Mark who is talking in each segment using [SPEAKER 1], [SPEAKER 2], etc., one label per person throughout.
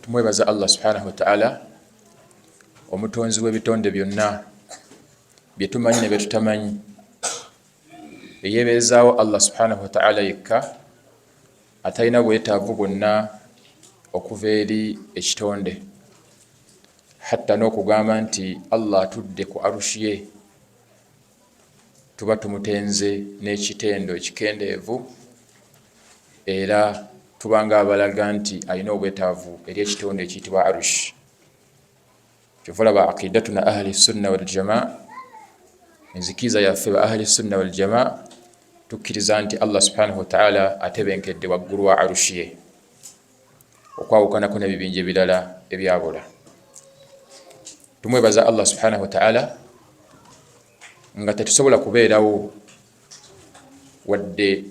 [SPEAKER 1] Tumwebaza Allah subhanahu wa ta'ala omutonzi w'ebitonde byonna bye tumanyi ne bye tutamanyi, eyeebezaawo Allah subhanahu wa ta'ala yekka atalina bwetaavu bwonna okuva eri ekitonde, hatta n'okugamba nti Allah atudde ku arushi ye tuba tumutenze n'ekitendo ekikendeevu, era tubanga abalaga nti alina obwetaavu eri ekitonde ekiyitibwa arushi. Kyova olaba aqidatuna ahli sunna wal jamaa, enzikiriza yaffe ba ahli sunna wal jamaa, tukkiriza nti Allah subhanahu wa ta'ala atebenkedde waggulu wa arushi ye, okwawukanako n'ebibinja ebirala ebyabula. Tumwebaza Allah subhanahu wa ta'ala nga tetusobola kubeerawo wadde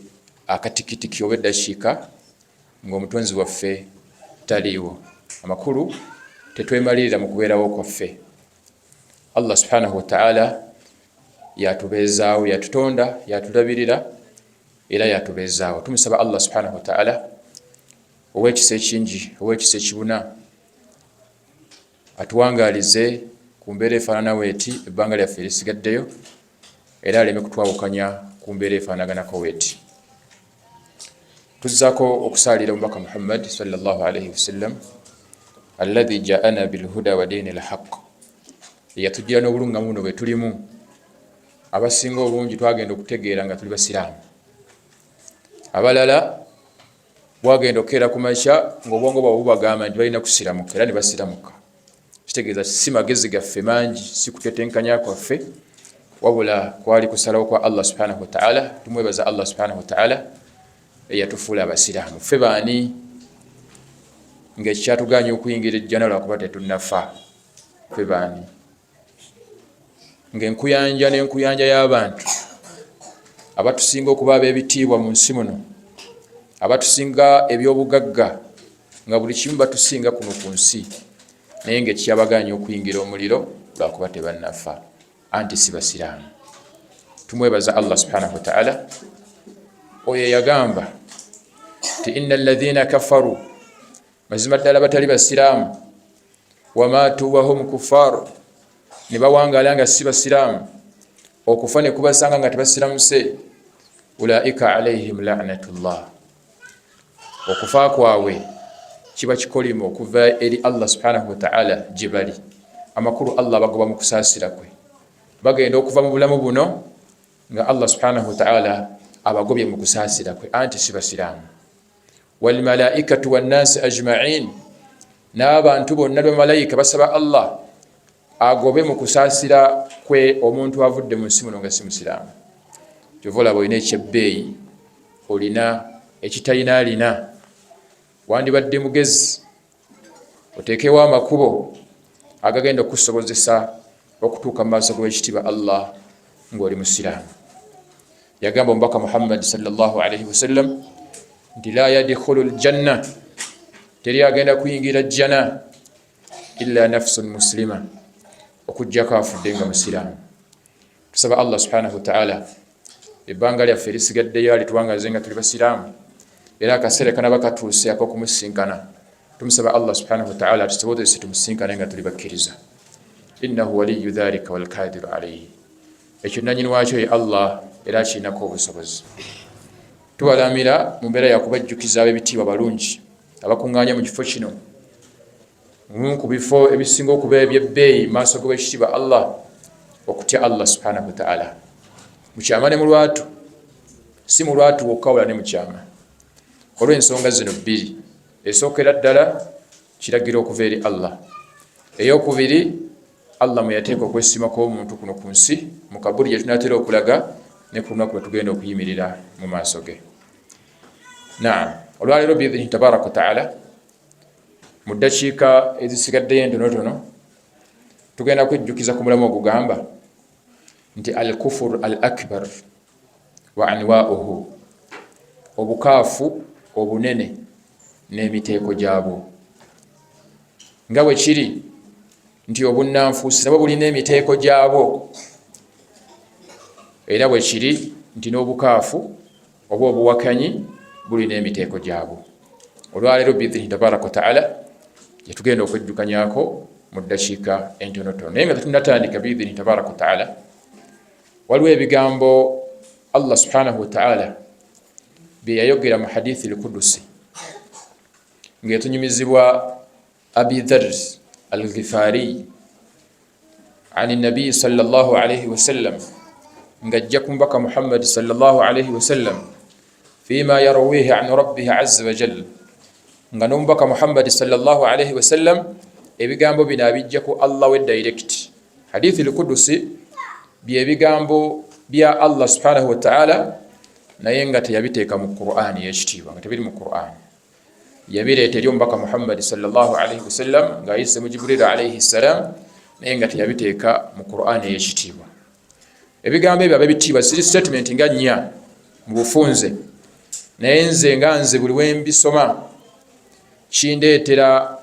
[SPEAKER 1] akatikitiki oba eddakiika ng'omutonzi waffe taliiwo. Amakulu tetwemalirira mu kubeerawo kwaffe. Allah subhanahu wa ta'ala yatubeezaawo, yatutonda, yatulabirira era yatubeezaawo. Tumusaba Allah subhanahu wa ta'ala ow'ekisa ekingi, ow'ekisa ekibuna, atuwangaalize ku mbeera efaanana weeti ebbanga lyaffe erisigaddeyo, era aleme kutwawukanya ku mbeera efaanaganako weeti. Tuzzaako okusaalira omubaka Muhammad sallallahu alayhi wasallam alladhi ja'ana bilhuda wa diini lhaq, eyatujjira n'obulungamu buno bwe tulimu. Abasinga obungi twagenda okutegeera nga tuli basiraamu, abalala bwagenda okukeera ku makya ng'obwongo bwabwe bubagamba nti balina kusiramuka, era ne basiramuka. Kitegeeza si magezi gaffe mangi, si kutetenkanya kwaffe, wabula kwali kusalawo kwa Allah subhanahu wa ta'ala. Tumwebaza Allah subhanahu wa ta'ala eyatufuula abasiraamu. Ffe baani ng'ekyatuganya okuyingira ejjana lwakuba tetunnafa? Ffe baani ng'enkuyanja n'enkuyanja y'abantu abatusinga okuba ab'ebitiibwa mu nsi muno, abatusinga eby'obugagga, nga buli kimu batusinga kuno ku nsi, naye ng'ekyabaganya okuyingira omuliro lwakuba tebannafa, anti si basiraamu. Tumwebaza Allah subhanahu wa ta'ala oyo yagamba ti inna alladhina kafaru, mazima ddala batali basiraamu, wamaatu wahum kuffar, ne bawangaala nga si basiraamu, okufa ne kubasanga nga tebasiramuse, ulaika alaihim la'natullah, okufa kwabwe kiba kikolimo okuva eri Allah subhanahu wa ta'ala gye bali. Amakulu Allah bagoba mu kusaasira kwe, bagenda okuva mu bulamu buno nga Allah subhanahu wa ta'ala abagobye mu kusaasira kwe, anti si basiraamu. Wal malaikatu wan nasi ajma'in, n'abantu bonna bamalayika basaba Allah agobe mu kusaasira kwe omuntu avudde mu nsi muno nga si musiraamu. Kyova olaba olina ekyebbeeyi, olina ekitalina alina, wandibadde mugezi, oteekewo amakubo agagenda okusobozesa okutuuka mu maaso g'ekitiibwa Allah ng'oli musiraamu. Yagamba omubaka Muhammad sallallahu alayhi wasallam nti la yadkhulu aljanna, teri agenda kuyingira jjana illa nafsun muslima, okujjako afudde nga musiraamu. Tusaba Allah subhanahu wa ta'ala ebbanga lyaffe erisigaddeyo alituwangaze nga tuli basiraamu, era akaseera kanaba katuuse ak'okumusinkana. Tumusaba Allah subhanahu wa ta'ala atusobozese tumusinkane nga tuli bakkiriza. Innahu waliyyu dhalika wal qadiru alayhi, ekyo nannyini waakyo ye Allah era akirinako obusobozi. Tubalamira mu mbeera yakubajjukiza ab'ebitiibwa balungi abakuŋŋaanya mu kifo kino, ku bifo ebisinga okuba ebyebbeeyi mu maaso g'ekitiibwa Allah, okutya Allah subhanahu wa ta'ala mu kyama ne mu lwatu, si mu lwatu wokka wala ne mu kyama, olw'ensonga zino bbiri. Esookera ddala kiragiro okuva eri Allah, ey'okubiri Allah mwe yateeka okwesiimako omuntu kuno ku nsi, mu kabuli gye tunaatera okulaga ne ku lunaku lwe tugenda okuyimirira mu maaso ge. Naam, olwaleero biidhnihi tabaraka wa ta'ala, mu ddakiika ezisigaddeyo entonotono tugenda kwejjukiza ku mulamu ogugamba nti al kufur al akbar wa anwa'uhu, obukaafu obunene n'emiteeko gyabwo. Nga bwe kiri nti obunnanfuusi nabwo bulina emiteeko gyabwo, era bwe kiri nti n'obukaafu oba obuwakanyi bulina emiteeko gyabwo. Olwaleero biidhnihi tabaraka wa ta'ala yetugenda okwejjukanyako mu ddakiika entonotono. Naye nga tetunnatandika biidhini tabaraka wa taala, waliwo ebigambo Allah subhanahu wa taala bye yayogera mu hadithi al-Qudusi ng'etunyumizibwa Abi Dharr al-Ghifari ani nabii sallallahu alayhi wa sallam, ng'ajja ku mbaka Muhammad sallallahu alayhi wa sallam fima yarwihi an rabbih azza wa jalla, nga n'omubaka Muhammad sallallahu alayhi wa sallam ebigambo bino abijja ku Allah we direct. Hadithi al-Qudusi bye bigambo bya Allah subhanahu wa ta'ala, naye nga teyabiteeka mu Qur'an y'ekitiibwa, nga tebiri mu Qur'an. Yabireeta eri omubaka Muhammad sallallahu alayhi wa sallam ng'ayise mu Jibril alayhi salam, naye nga teyabiteeka mu Qur'an y'ekitiibwa. Ebigambo ebyo ab'ebitiibwa siri statement nga nnya mu bufunze, naye nze nga nze buli we mbisoma kindeetera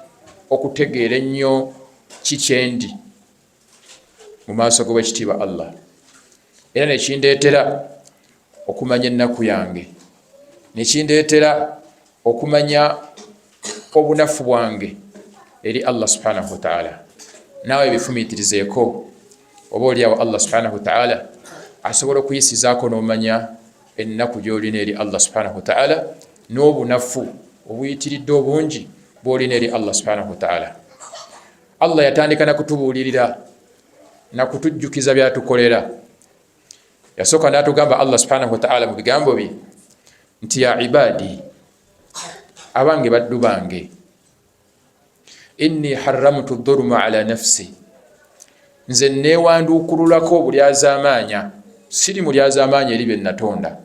[SPEAKER 1] okutegeera ennyo kikyendi mu maaso g'owekitiibwa Allah, era nekindeetera okumanya ennaku yange, nekindeetera okumanya obunafu bwange eri Allah subhanahu wa ta'ala. Naawe bifumiitirizeeko, oba oliawo Allah subhanahu wa ta'ala asobola okuyisizaako n'omanya ennaku gy'olina eri Allah subhanahu wa ta'ala, n'obunafu obuyitiridde obungi bw'olina eri Allah subhanahu wa ta'ala. Allah yatandika nakutubuulirira nakutujjukiza byatukolera. Yasooka n'atugamba Allah subhanahu wa ta'ala mu bigambo bye nti ya ibadi, abange baddu bange, inni harramtu dhulma ala nafsi, nze neewanduukululako obulyazaamaanya, siri mulyazaamaanya eri bye natonda.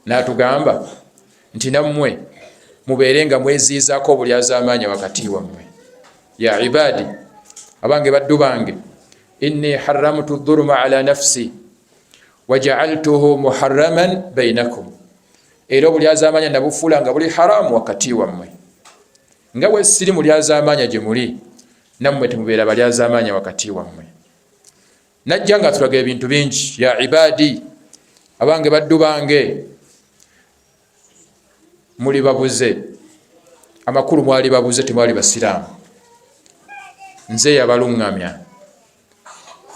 [SPEAKER 1] N'atugamba nti nammwe mubeere nga mweziizaako obulyazaamaanya wakati wammwe. Ya ibadi, abange baddu bange, inni harramtu dhulma ala nafsi waja'altuhu muharraman bainakum, era obulyazaamaanya nabufuula nga buli haramu wakati wammwe. Nga bwe siri mulyazaamaanya gye muli, nammwe temubeera balyazaamaanya wakati wammwe. Najja nga tulaga ebintu bingi. Ya ibadi, abange baddu bange, muli babuze, amakulu mwali babuze, temwali basiraamu. Nze yabalungamya.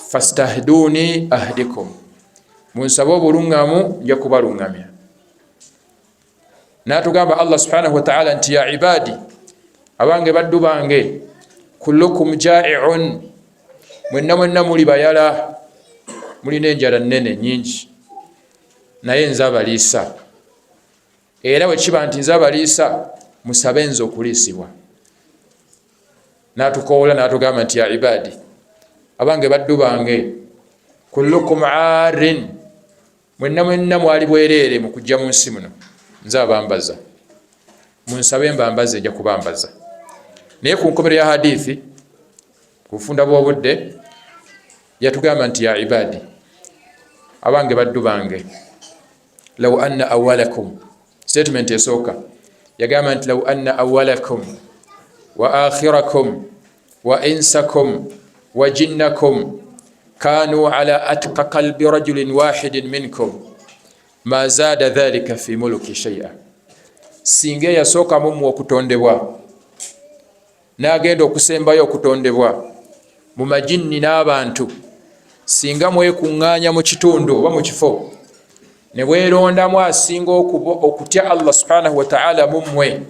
[SPEAKER 1] Fastahduni ahdikum, munsabe obulungamu nja kubalungamya. N'atugamba Allah subhanahu wa ta'ala nti ya ibadi, abange baddu bange, kullukum ja'i'un, mwenna mwenna muli bayala, mulina enjala nnene nyingi, naye nze abaliisa. Era bwe kiba nti nze abaliisa, musabe nze okuliisibwa. N'atukoola n'atugamba nti ya ibadi, abange baddu bange, kullukum aarin, mwenna mwenna mwali bwereere mu kujja mu nsi muno, nze abambaza. Munsabe mbambaze, nja kubambaza. Naye ku nkomero ya hadithi, ku bufunda bw'obudde, yatugamba nti ya ibadi, abange baddu bange, law anna awwalakum, statement esooka yagamba nti law anna awwalakum wa akhirakum wa insakum wa jinnakum kanu ala atqa qalbi rajulin wahidin minkum ma zaada dhalika fi mulki shay'a. Singa yasooka mu okutondebwa n'agenda okusembayo okutondebwa mu majinni n'abantu, singa mwekuŋŋaanya mu kitundu oba mu kifo ne mwerondamu asinga okutya Allah subhanahu wa ta'ala mummwe,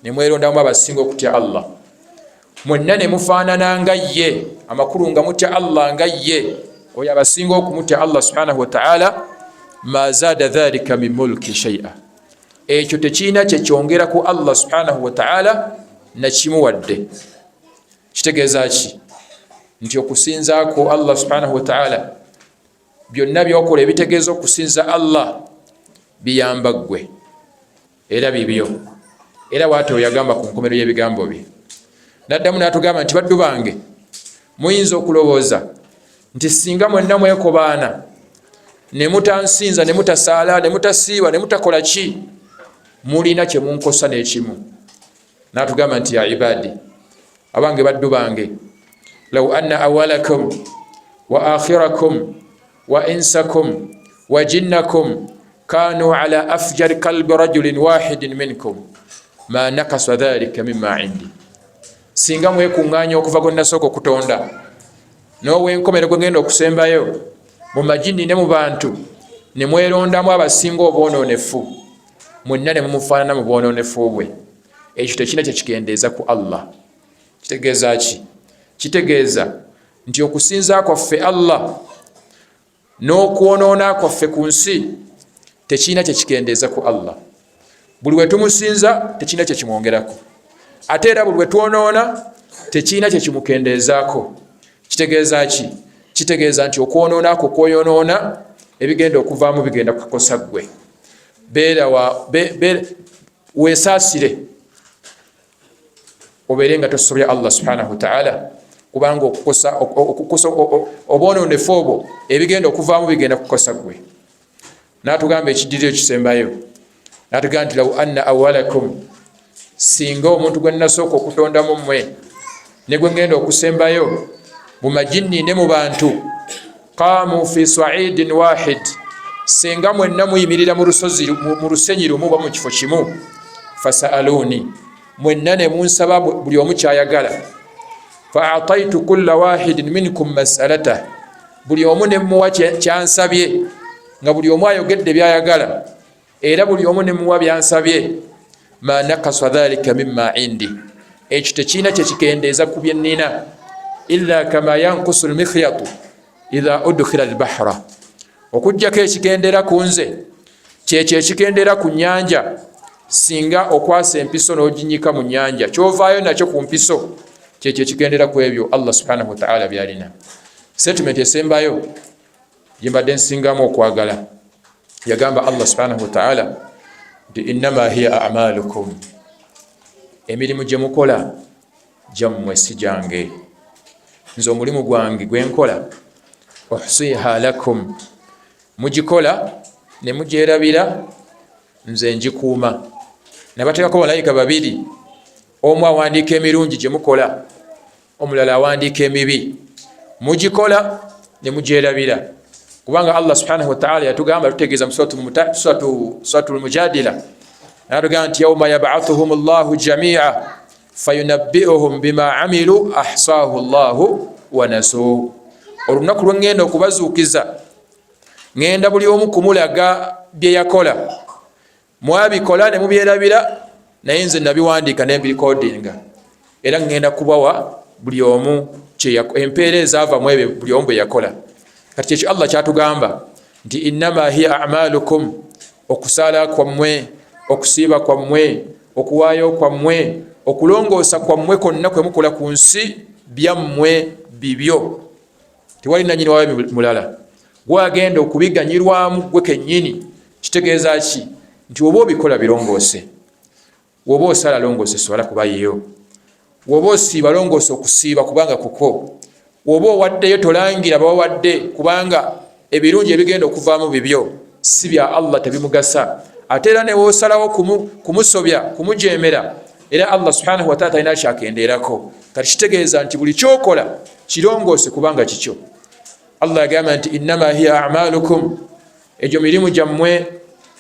[SPEAKER 1] ne mwerondamu abasinga okutya Allah, mwenna ne mufaanana nga ye, amakulu nga mutya Allah nga ye, oyo abasinga okumutya Allah subhanahu wa ta'ala, ma zaada dhalika min mulki shay'a, ekyo tekiina kyekyongera ku Allah subhanahu wa ta'ala na kimuwadde. Kitegeeza ki? Nti okusinzaako Allah subhanahu wa ta'ala, byonna byokola ebitegeeza okusinza Allah biyamba ggwe, era bibyo. Era bw'atyo yagamba ku nkomero y'ebigambo bye. N'addamu n'atugamba nti baddu bange, muyinza okulowooza nti singa mwenna mwekobaana ne mutansinza, ne mutasaala, ne mutasiiba, ne mutakola ki, mulina kye munkosa n'ekimu. N'atugamba nti ya ibadi, abange baddu bange, law anna awwalakum wa akhirakum wa insakum wa jinnakum kanu ala afjari qalbi rajulin wahidin minkum ma nakasa dhalika mimma indi. Singa mwekuŋŋaanya okuva gwe nasooka okutonda n'ow'enkomero gwe ngenda okusembayo mu majini ne mu bantu ne mwerondamu abasinga obwonoonefu, mwenna ne mumufaanana mu bwonoonefu bwe, ekyo tekina kye kikendeeza ku Allah. Kitegeeza ki? Kitegeeza nti okusinza kwaffe Allah n'okwonoona kwaffe ku nsi tekina kye kikendeeza ku Allah. Buli we tumusinza tekina kye kimwongerako, ate era buli we twonoona tekina kye kimukendeezaako. Kitegeeza ki? Kitegeeza nti okwonoonako kwoyonoona ebigenda okuvaamu bigenda kukosa ggwe. Weesaasire obeere nga tosobya Allah subhanahu wa ta'ala, kubanga okukosa obwonoonefu obwo ebigenda okuvaamu bigenda kukosa ggwe. N'atugamba ekiddiriro ekisembayo, n'atugamba nti law anna awwalakum, singa omuntu gwe nasooka okutondamu mmwe ne gwe ngenda okusembayo mu majini ne mu bantu, qaamu fi sa'idin wahid, singa mwenna muyimirira mu lusenyi lumu oba mu kifo kimu, fasa'aluni, mwenna ne munsaba buli omu kyayagala, fa'ataitu kulla wahidin minkum mas'alatah, buli omu ne muwa kyansabye, nga buli omu ayogedde byayagala era buli omu ne muwa byansabye, ma nakasa dhalika mimma indi, ekyo tekina kye kikendeeza ku bye nnina, illa kama yankusu almikhyatu idha udkhila albahra, okujjako ekikendeera ku nze kyekyo ekikendeera ku nnyanja. Singa okwasa empiso n'oginyika mu nnyanja, kyovaayo nakyo ku mpiso kyekyo ekikendeera ku ebyo Allah subhanahu wa ta'ala byalina. Statement esembayo gye mbadde nsingamu okwagala, yagamba Allah subhanahu wa ta'ala nti innama hiya a'malukum, emirimu gye mukola gyammwe si gyange, nze omulimu gwange gwe nkola uhsiha lakum, mugikola ne mugyerabira, nze njikuuma. Nabateekako balayika babiri, omu awandiika emirungi gye mukola, omulala awandiika emibi. Mugikola ne mugyerabira, kubanga Allah subhanahu wa ta'ala yatugamba, tutegeeza mu suratul Mujadila, natugamba nti yawma yab'athuhum Allahu jami'a fayunabbi'uhum bima amilu ahsahu Allahu wa nasuhu. Olunaku lwe ngenda okubazuukiza, ngenda buli omu kumulaga bye yakola. Mwabikola ne mubyerabira, naye nze nabiwandiika ne mbirikodinga, era ngenda kubawa buli omu empeera ezaava mu ebyo buli omu bwe yakola. Kati kyekyo Allah kyatugamba nti innama hiya a'malukum, okusaala kwammwe, okusiiba kwammwe, okuwaayo kwammwe, okulongoosa kwammwe kwonna kwe mukola ku nsi byammwe bibyo, tewali nannyini waabyo mulala, gwagenda okubiganyirwamu gwe kennyini. Kitegeeza ki? Nti oba obikola birongoose, woba osala longoose sobola kubayeyo, woba osiiba longoose okusiiba kubanga kuko, woba owaddeyo tolangira bawawadde kubanga ebirungi ebigenda okuvaamu bibyo si bya Allah, tebimugasa. Ate era ne woosalawo kumusobya, kumujemera, era Allah subhanahu wa ta'ala talina kyakendeerako. Kati kitegeeza nti buli kyokola kirongoose kubanga kikyo. Allah yagamba nti innama hiya a'malukum, egyo mirimu gyammwe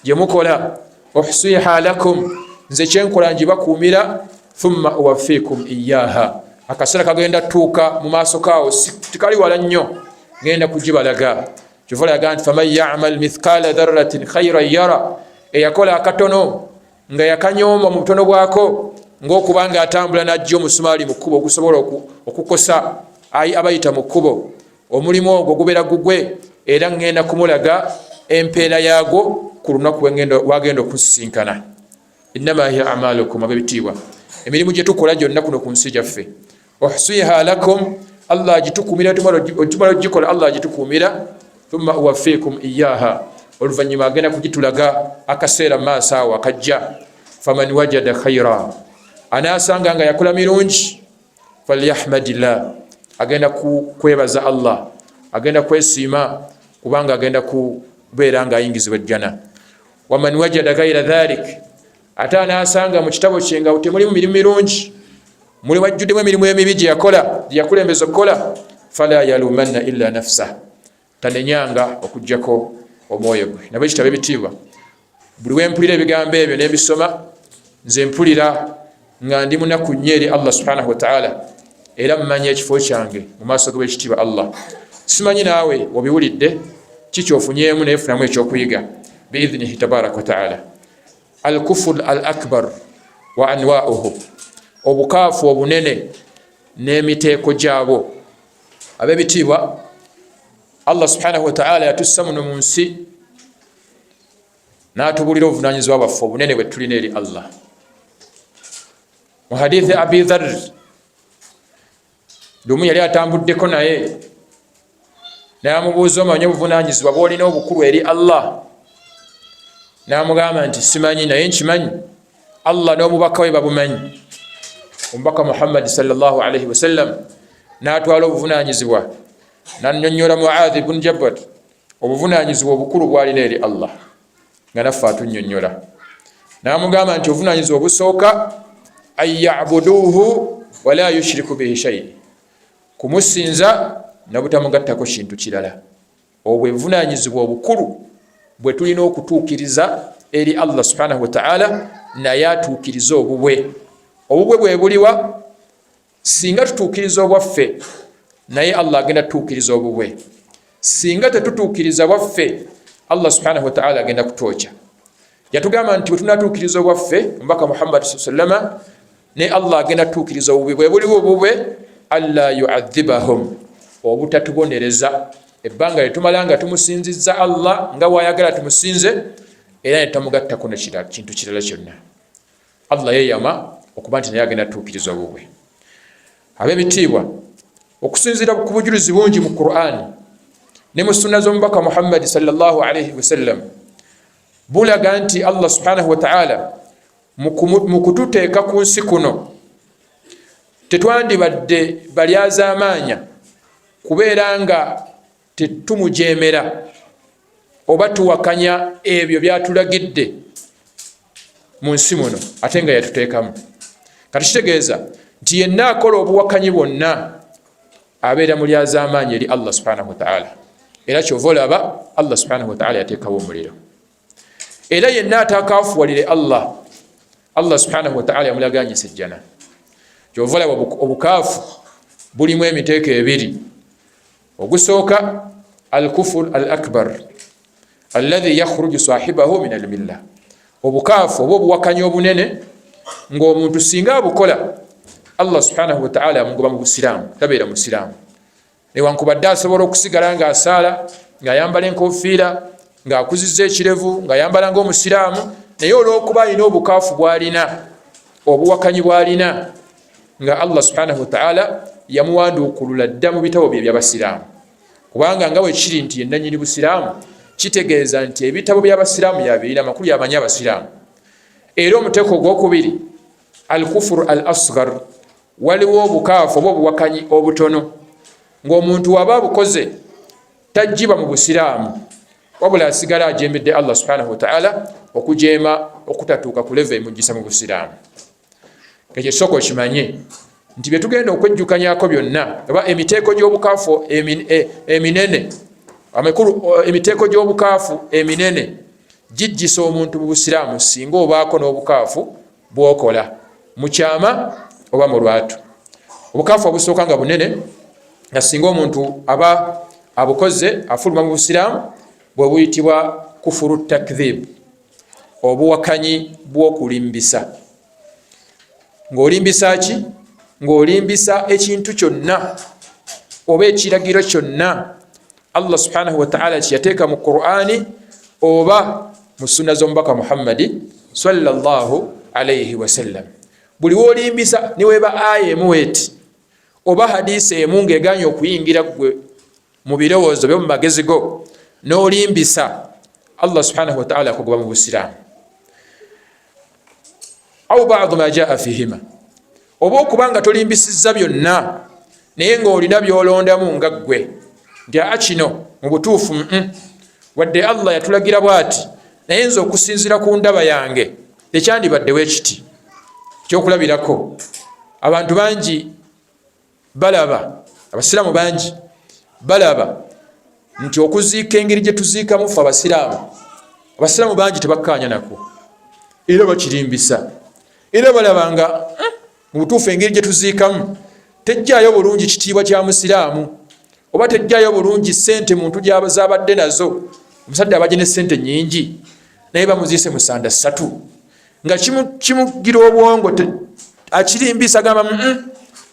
[SPEAKER 1] gye mukola, uhsiha lakum, nze kyenkola ngibakuumira, thumma uwaffikum iyyaha, akaseera kagenda tuuka mu maaso kaawo, tikali wala nnyo, ngenda kugibalaga. Kyova yagamba nti faman ya'mal mithqala dharratin khayran yara, eyakola akatono nga yakanyooma mu butono bwako, ng'okubanga atambula n'ajja omusumaali mu kkubo ogusobola okukosa abayita mu kkubo, omulimu ogwo gubeera gugwe, era ngenda kumulaga empeera yaagwo ku lunaku wagenda okusisinkana. Innama hiya a'malukum, ab'ebitiibwa, emirimu gye tukola gyonna kuno ku nsi gyaffe, uhsiha lakum, Allah agitukuumira, otumala ogikola Allah agitukuumira, thumma uwaffikum iyyaha, oluvannyuma agenda kugitulaga akaseera mu maaso awo akajja. Faman wajada khayra, anaasanga nga yakola mirungi, falyahmadillah, agenda kwebaza Allah, agenda kwesiima kubanga agenda kubeera nga ayingizibwa ejjana. Waman wajada ghayra dhalik, ate anaasanga mu kitabo kye nga temulimu mirimu mirungi, muli wajjuddemu emirimu emibi gye yakola, gye yakulembeza okukola, fala yalumanna illa nafsah, tanenyanga okuggyako omwoyo gwe. Nabwe kitabo ebitiibwa, buli wempulira ebigambo ebyo n'ebisoma, nze mpulira nga ndi munaku nnyo eri Allah subhanahu wa ta'ala era mmanyi ekifo kyange mu maaso g'ekitiibwa Allah. Simanyi naawe obiwulidde kikyofunyeemu naye funamu ekyokuyiga biidhnihi tabaraka wa ta'ala. Al-kufur al-akbar wa anwa'uhu, obukaafu obunene n'emiteeko gyabwo. Ab'ebitiibwa, Allah subhanahu wa ta'ala yatussa muno mu nsi n'atubuulira obuvunaanyizibwa bwaffe obunene bwe tulina eri Allah. Mu hadithi Abi Dharr, lumu yali atambuddeko naye n'amubuuza omanyi obuvunaanyizibwa bw'olina obukulu eri Allah? N'amugamba nti simanyi, naye nkimanyi Allah n'omubaka we babumanyi. Omubaka Muhammad sallallahu alaihi wasallam n'atwala obuvunaanyizibwa n'annyonnyola Muadh ibn Jabal obuvunaanyizibwa obukulu bw'alina eri Allah, nga naffe atunnyonnyola. N'amugamba nti obuvunaanyizibwa obusooka an ya'buduuhu wa la yushriku bihi shay', kumusinza nabutamugattako kintu kirala. Obwo buvunaanyizibwa obukulu bwe tulina okutuukiriza eri Allah subhanahu wa ta'ala, naye atuukiriza obubwe. Obubwe bwe buliwa? Singa tutuukiriza obwaffe, naye Allah agenda tutuukiriza obubwe. Singa tetutuukiriza bwaffe, Allah subhanahu wa ta'ala agenda kutwokya. Yatugamba nti bwe tunatuukiriza obwaffe, omubaka Muhammad sallallahu alaihi wasallam, ne Allah agenda tutuukiriza obubwe. Bwe buliwo obubwe, alla yu'adhibahum, obutatubonereza ebbanga litumala nga tumusinzizza Allah nga wayagala tumusinze, era ne tamugattako kintu kirala kyonna. Allah yeyama okuba nti naye agenda tutuukiriza obubwe. Ab'ebitiibwa, okusinziira ku bujulizi bungi mu Qur'ani ne mu sunna z'omubaka Muhammad sallallahu alaihi wasallam bulaga nti Allah subhanahu wa ta'ala mu kututeeka ku nsi kuno tetwandibadde balyazaamaanya kubeera nga tetumujeemera oba tuwakanya ebyo byatulagidde mu nsi muno ate nga yatuteekamu. Kati kitegeeza nti yenna akola obuwakanyi bwonna abeera mu lyazaamaanyi eri Allah subhanahu wa ta'ala, era kyova olaba Allah subhanahu wa ta'ala yateekawo omuliro. Era yenna atakaafuwalire Allah, Allah subhanahu wa ta'ala yamulaganyisa ejjana. Kyova olaba obukaafu bulimu emiteeko ebiri. Ogusooka al-kufur al-akbar alladhi yakhruju sahibahu min al-millah, obukaafu oba obuwakanyi obunene ng'omuntu singa abukola Allah subhanahu wa ta'ala amugoba mu busiraamu, tabeera musiraamu. Newankubadde asobola okusigala ng'asaala, ng'ayambala enkofiira, ng'akuzizza ekirevu, ng'ayambala ng'omusiraamu, naye olw'okuba alina obukaafu bw'alina, obuwakanyi bw'alina, nga Allah subhanahu wa ta'ala yamuwanduukulula dda mu bitabo bye by'abasiraamu. Kubanga nga bwe kiri nti yenna nnyini busiraamu, kitegeeza nti ebitabo by'abasiraamu yabirina, amakulu yamanyi abasiraamu. Era omuteeko ogwokubiri, al-kufur al-asghar, waliwo obukaafu oba obuwakanyi obutono ng'omuntu waba abukoze tajjiba mu busiraamu, wabula asigala ajembedde Allah subhanahu wa ta'ala, okujeema okutatuuka ku leve emujjisa mu busiraamu. Ekyo soko kimanye nti bye tugenda okwejjukanyako byonna oba emiteeko gy'obukaafu eminene, emiteeko gy'obukaafu eminene gijjisa omuntu mu busiraamu singa obaako n'obukaafu bw'okola mu kyama oba mu lwatu. Obukaafu obusooka nga bunene, nga singa omuntu aba abukoze afuluma mu busiraamu, bwe buyitibwa kufuru takdhib, obuwakanyi bw'okulimbisa. Ng'olimbisa ki? Ng'olimbisa ekintu kyonna oba ekiragiro kyonna Allah subhanahu wa ta'ala kyeyateeka mu Qur'ani oba mu sunna z'omubaka Muhammadi sallallahu alaihi wasallam. Buli w'olimbisa niweeba aya emu eti oba hadisi emu ng'eganya okuyingira gwe mu birowoozo byo mu magezi go, n'olimbisa, Allah subhanahu wa ta'ala akugoba mu busiraamu. Aw ba'du ma jaa fihima, oba okubanga tolimbisizza byonna naye ng'olina by'olondamu nga ggwe nti kino mu butuufu wadde Allah yatulagira bw'ati, naye nze okusinziira ku ndaba yange tekyandibaddewo ekiti. Ekyokulabirako, abantu bangi balaba, abasiraamu bangi balaba nti okuziika engeri gye tuziikamu ffe abasiraamu bangi tebakkaanya nako, era bakirimbisa. era balabanga mu butuufu engeri gye tuziikamu tejjaayo bulungi kitiibwa kya musiraamu oba tejjaayo bulungi ssente muntu gy'abazabadde nazo. Omusajja abajje ne ssente nnyingi naye bamuziise mu sanda 3 nga kimugira obwongo akirimbisa agamba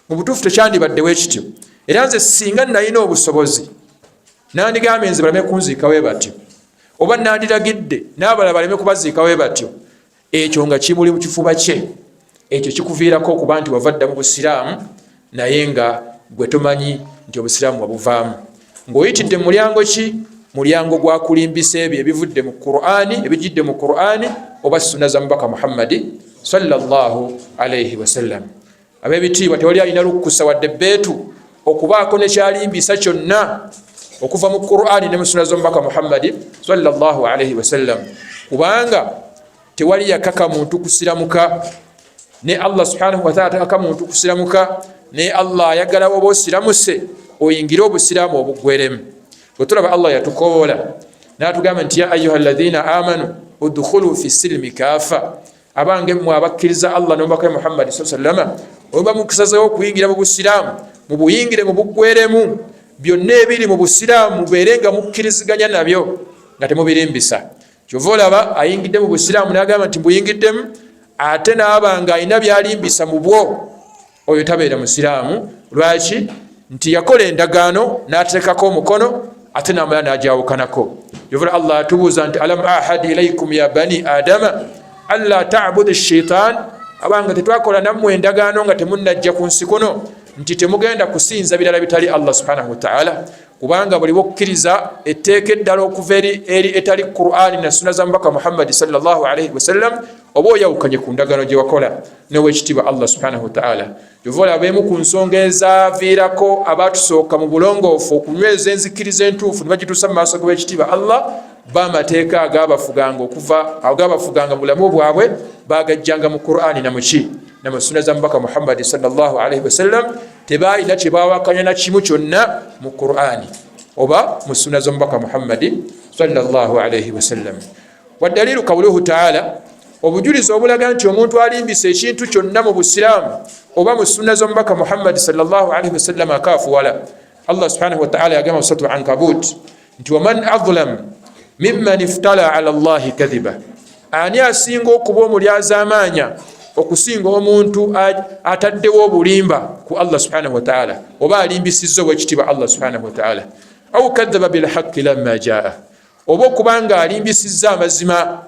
[SPEAKER 1] mu butuufu tekyandibaddewo ekityo. Era nze singa nalina obusobozi nandigambye nze baleme kunziikawe batyo oba nandiragidde n'abalala baleme kubaziikawe batyo, ekyo nga kimuli mu kifuba kye, ekyo kikuviirako okuba nti wava dda mu busiraamu naye nga gwe tomanyi nti obusiraamu wabuvaamu. Ng'oyitidde mu mulyango ki? Mulyango gwa kulimbisa ebyo ebivudde mu Qur'ani, ebijjidde mu Qur'ani oba sunna za mubaka Muhammadi sallallahu alayhi wasallam. Ab'ebitiibwa tewali alina lukkusa wadde bbeetu okubaako nekyalimbisa kyonna okuva mu Qur'ani ne mu sunna z'omubaka Muhammadi sallallahu alayhi wasallam, kubanga tewali yakaka muntu kusiramuka ne Allah subhanahu wa ta'ala takaka muntu kusiramuka ne Allah ayagala oba osiramuse oyingire obusiraamu obuggweremu. Bwe tulaba Allah yatukoola n'atugamba nti ya ayyuha alladhina amanu udkhulu fi silmi kaafa, abange mmwe abakkiriza Allah n'omubaka we Muhammadi sallallahu alayhi wasallam oba mukusazeewo okuyingira mu busiraamu mubuyingire mu buggweremu, byonna ebiri mu busiraamu mubeere nga mukkiriziganya nabyo nga temubirimbisa. Kyova olaba ayingidde mu busiraamu n'agamba nti mbuyingiddemu ate n'abanga alina byalimbisa mu bwo, oyo tabeera musiraamu. Lwaki? Nti yakola endagaano n'ateekako omukono ate n'amala n'ajawukanako. Kyova Allah atubuuza nti alam ahad ilaykum ya bani adama alla ta'budu shaitan, abanga tetwakola nammwe endagaano nga temunnajja ku nsi kuno nti temugenda kusinza birala bitali Allah subhanahu wa ta'ala, kubanga buli bokkiriza etteeka eddala okuva eri etali Qur'ani na sunna za mubaka Muhammadi sallallahu alayhi wasallam oba oyawukanye ku ndagaano gye wakola n'owekitiibwa Allah subhanahu wa ta'ala. Kyova abeemu ku nsonga ezaaviirako abaatusooka mu bulongoofu okunyweza enzikiriza entuufu ne bagituusa mu maaso g'owekitiibwa Allah, b'amateeka agaabafuganga mu bulamu bwabwe baagajjanga mu Qur'ani na muki na mu sunna za mubaka Muhammadi sallallahu alayhi wasallam, tebaalina kye baawakanya na kimu kyonna mu Qur'ani oba mu sunna z'omubaka Muhammadi sallallahu alayhi wasallam. Waddaliilu qawluhu ta'ala, obujulizi obulaga nti omuntu alimbisa ekintu kyonna mu busiraamu oba mu sunna z'omubaka Muhammadi sallallahu alayhi wasallam akaafuwala. Allah subhanahu wa ta'ala yagamba mu suratu Ankabut nti waman adlam mimman iftala ala Allahi kadhiba, ani asinga okuba omulyazaamaanya okusinga omuntu ataddewo obulimba ku Allah subhanahu wa ta'ala oba alimbisizza owekitiibwa Allah subhanahu wa ta'ala, aw kadhaba bilhaqqi lamma jaa, oba okubanga alimbisizza amazima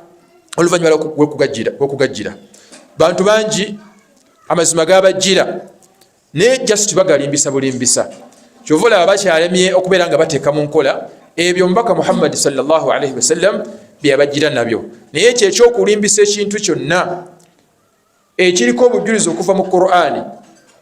[SPEAKER 1] oluvannyuma lw'okugajjira. Bantu bangi amazima gabajjira naye just bagalimbisa bulimbisa. Kyova olaba bakyalemye okubeera nga bateeka mu nkola ebyo omubaka Muhammadi sallallahu alayhi wasallam byabajjira nabyo. Naye ekyo ekyokulimbisa ekintu kyonna ekiriko obujulizi okuva mu Qur'ani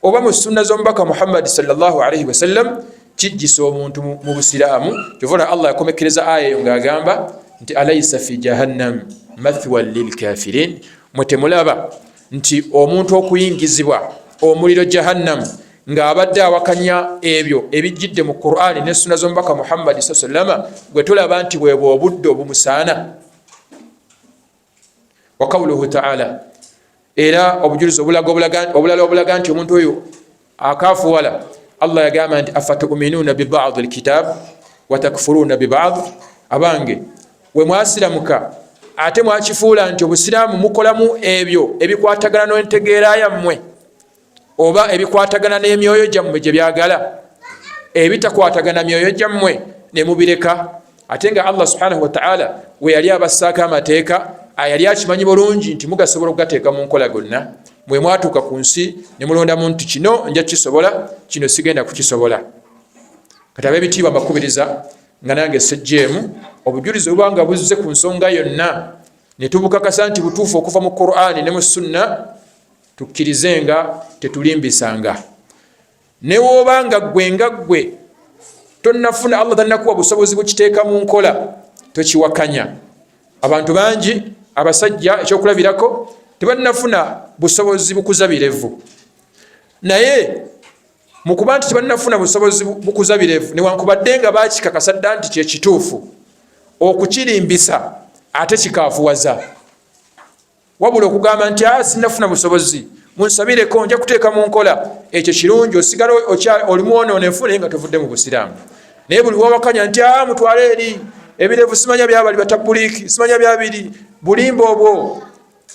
[SPEAKER 1] oba mu sunna z'omubaka Muhammadi sallallahu alayhi wasallam kijjisa omuntu mu busiraamu. Kyova Allah yakomekereza aya eyo ng'agamba nti alaysa fi jahannam mathwan lilkafirin, mwe temulaba nti omuntu okuyingizibwa omuliro jahannam ng'abadde awakanya ebyo ebijjidde mu Qur'ani ne sunna z'omubaka Muhammadi sallallahu alayhi wasallam, gwe tulaba nti bwebwe obudde obumusaana. Wa qawluhu ta'ala, era obujulizi obulala obulaga nti omuntu oyo akaafuwala, Allah yagamba nti afatu'minuuna bi ba'd alkitab wa takfuruuna bi ba'd, abange we mwasiramuka ate mwakifuula nti obusiraamu mukolamu ebyo ebikwatagana n'entegeera yammwe oba ebikwatagana n'emyoyo gyammwe gye byagala, ebitakwatagana myoyo gyammwe ne mubireka. Ate nga Allah subhanahu wa ta'ala we yali abassaako amateeka yali akimanyi bulungi nti mugasobola okugateeka mu nkola gonna. Mwe mwatuuka ku nsi ne mulondamu nti kino nja kisobola, kino sigenda kukisobola. Kati ab'ebitiibwa mbakubiriza nga nange sejjeemu obujulizi obuba nga buzze ku nsonga yonna ne tubukakasa nti butuufu okuva mu Qur'ani ne mu sunna, tukkirizenga tetulimbisanga. Ne woba nga gwe tonnafuna, Allah tannakuwa busobozi bukiteeka mu nkola, tokiwakanya. Abantu bangi abasajja ekyokulabirako tebannafuna busobozi bukuzabirevu, naye mu kuba nti tebannafuna busobozi bukuzabirevu newankubadde nga bakikakasa dda nti kyekituufu, okukirimbisa ate kikaafuwaza. wabula okugamba nti sinnafuna busobozi munsabireko nja kuteeka mu nkola, ekyo kirungi, osigala oli mwononefu naye nga tovudde mu busiraamu. Naye buli wawakanya nti mutwale eri ebirevu, simanya byabali batabuliiki, simanya byabiri bulimba obwo,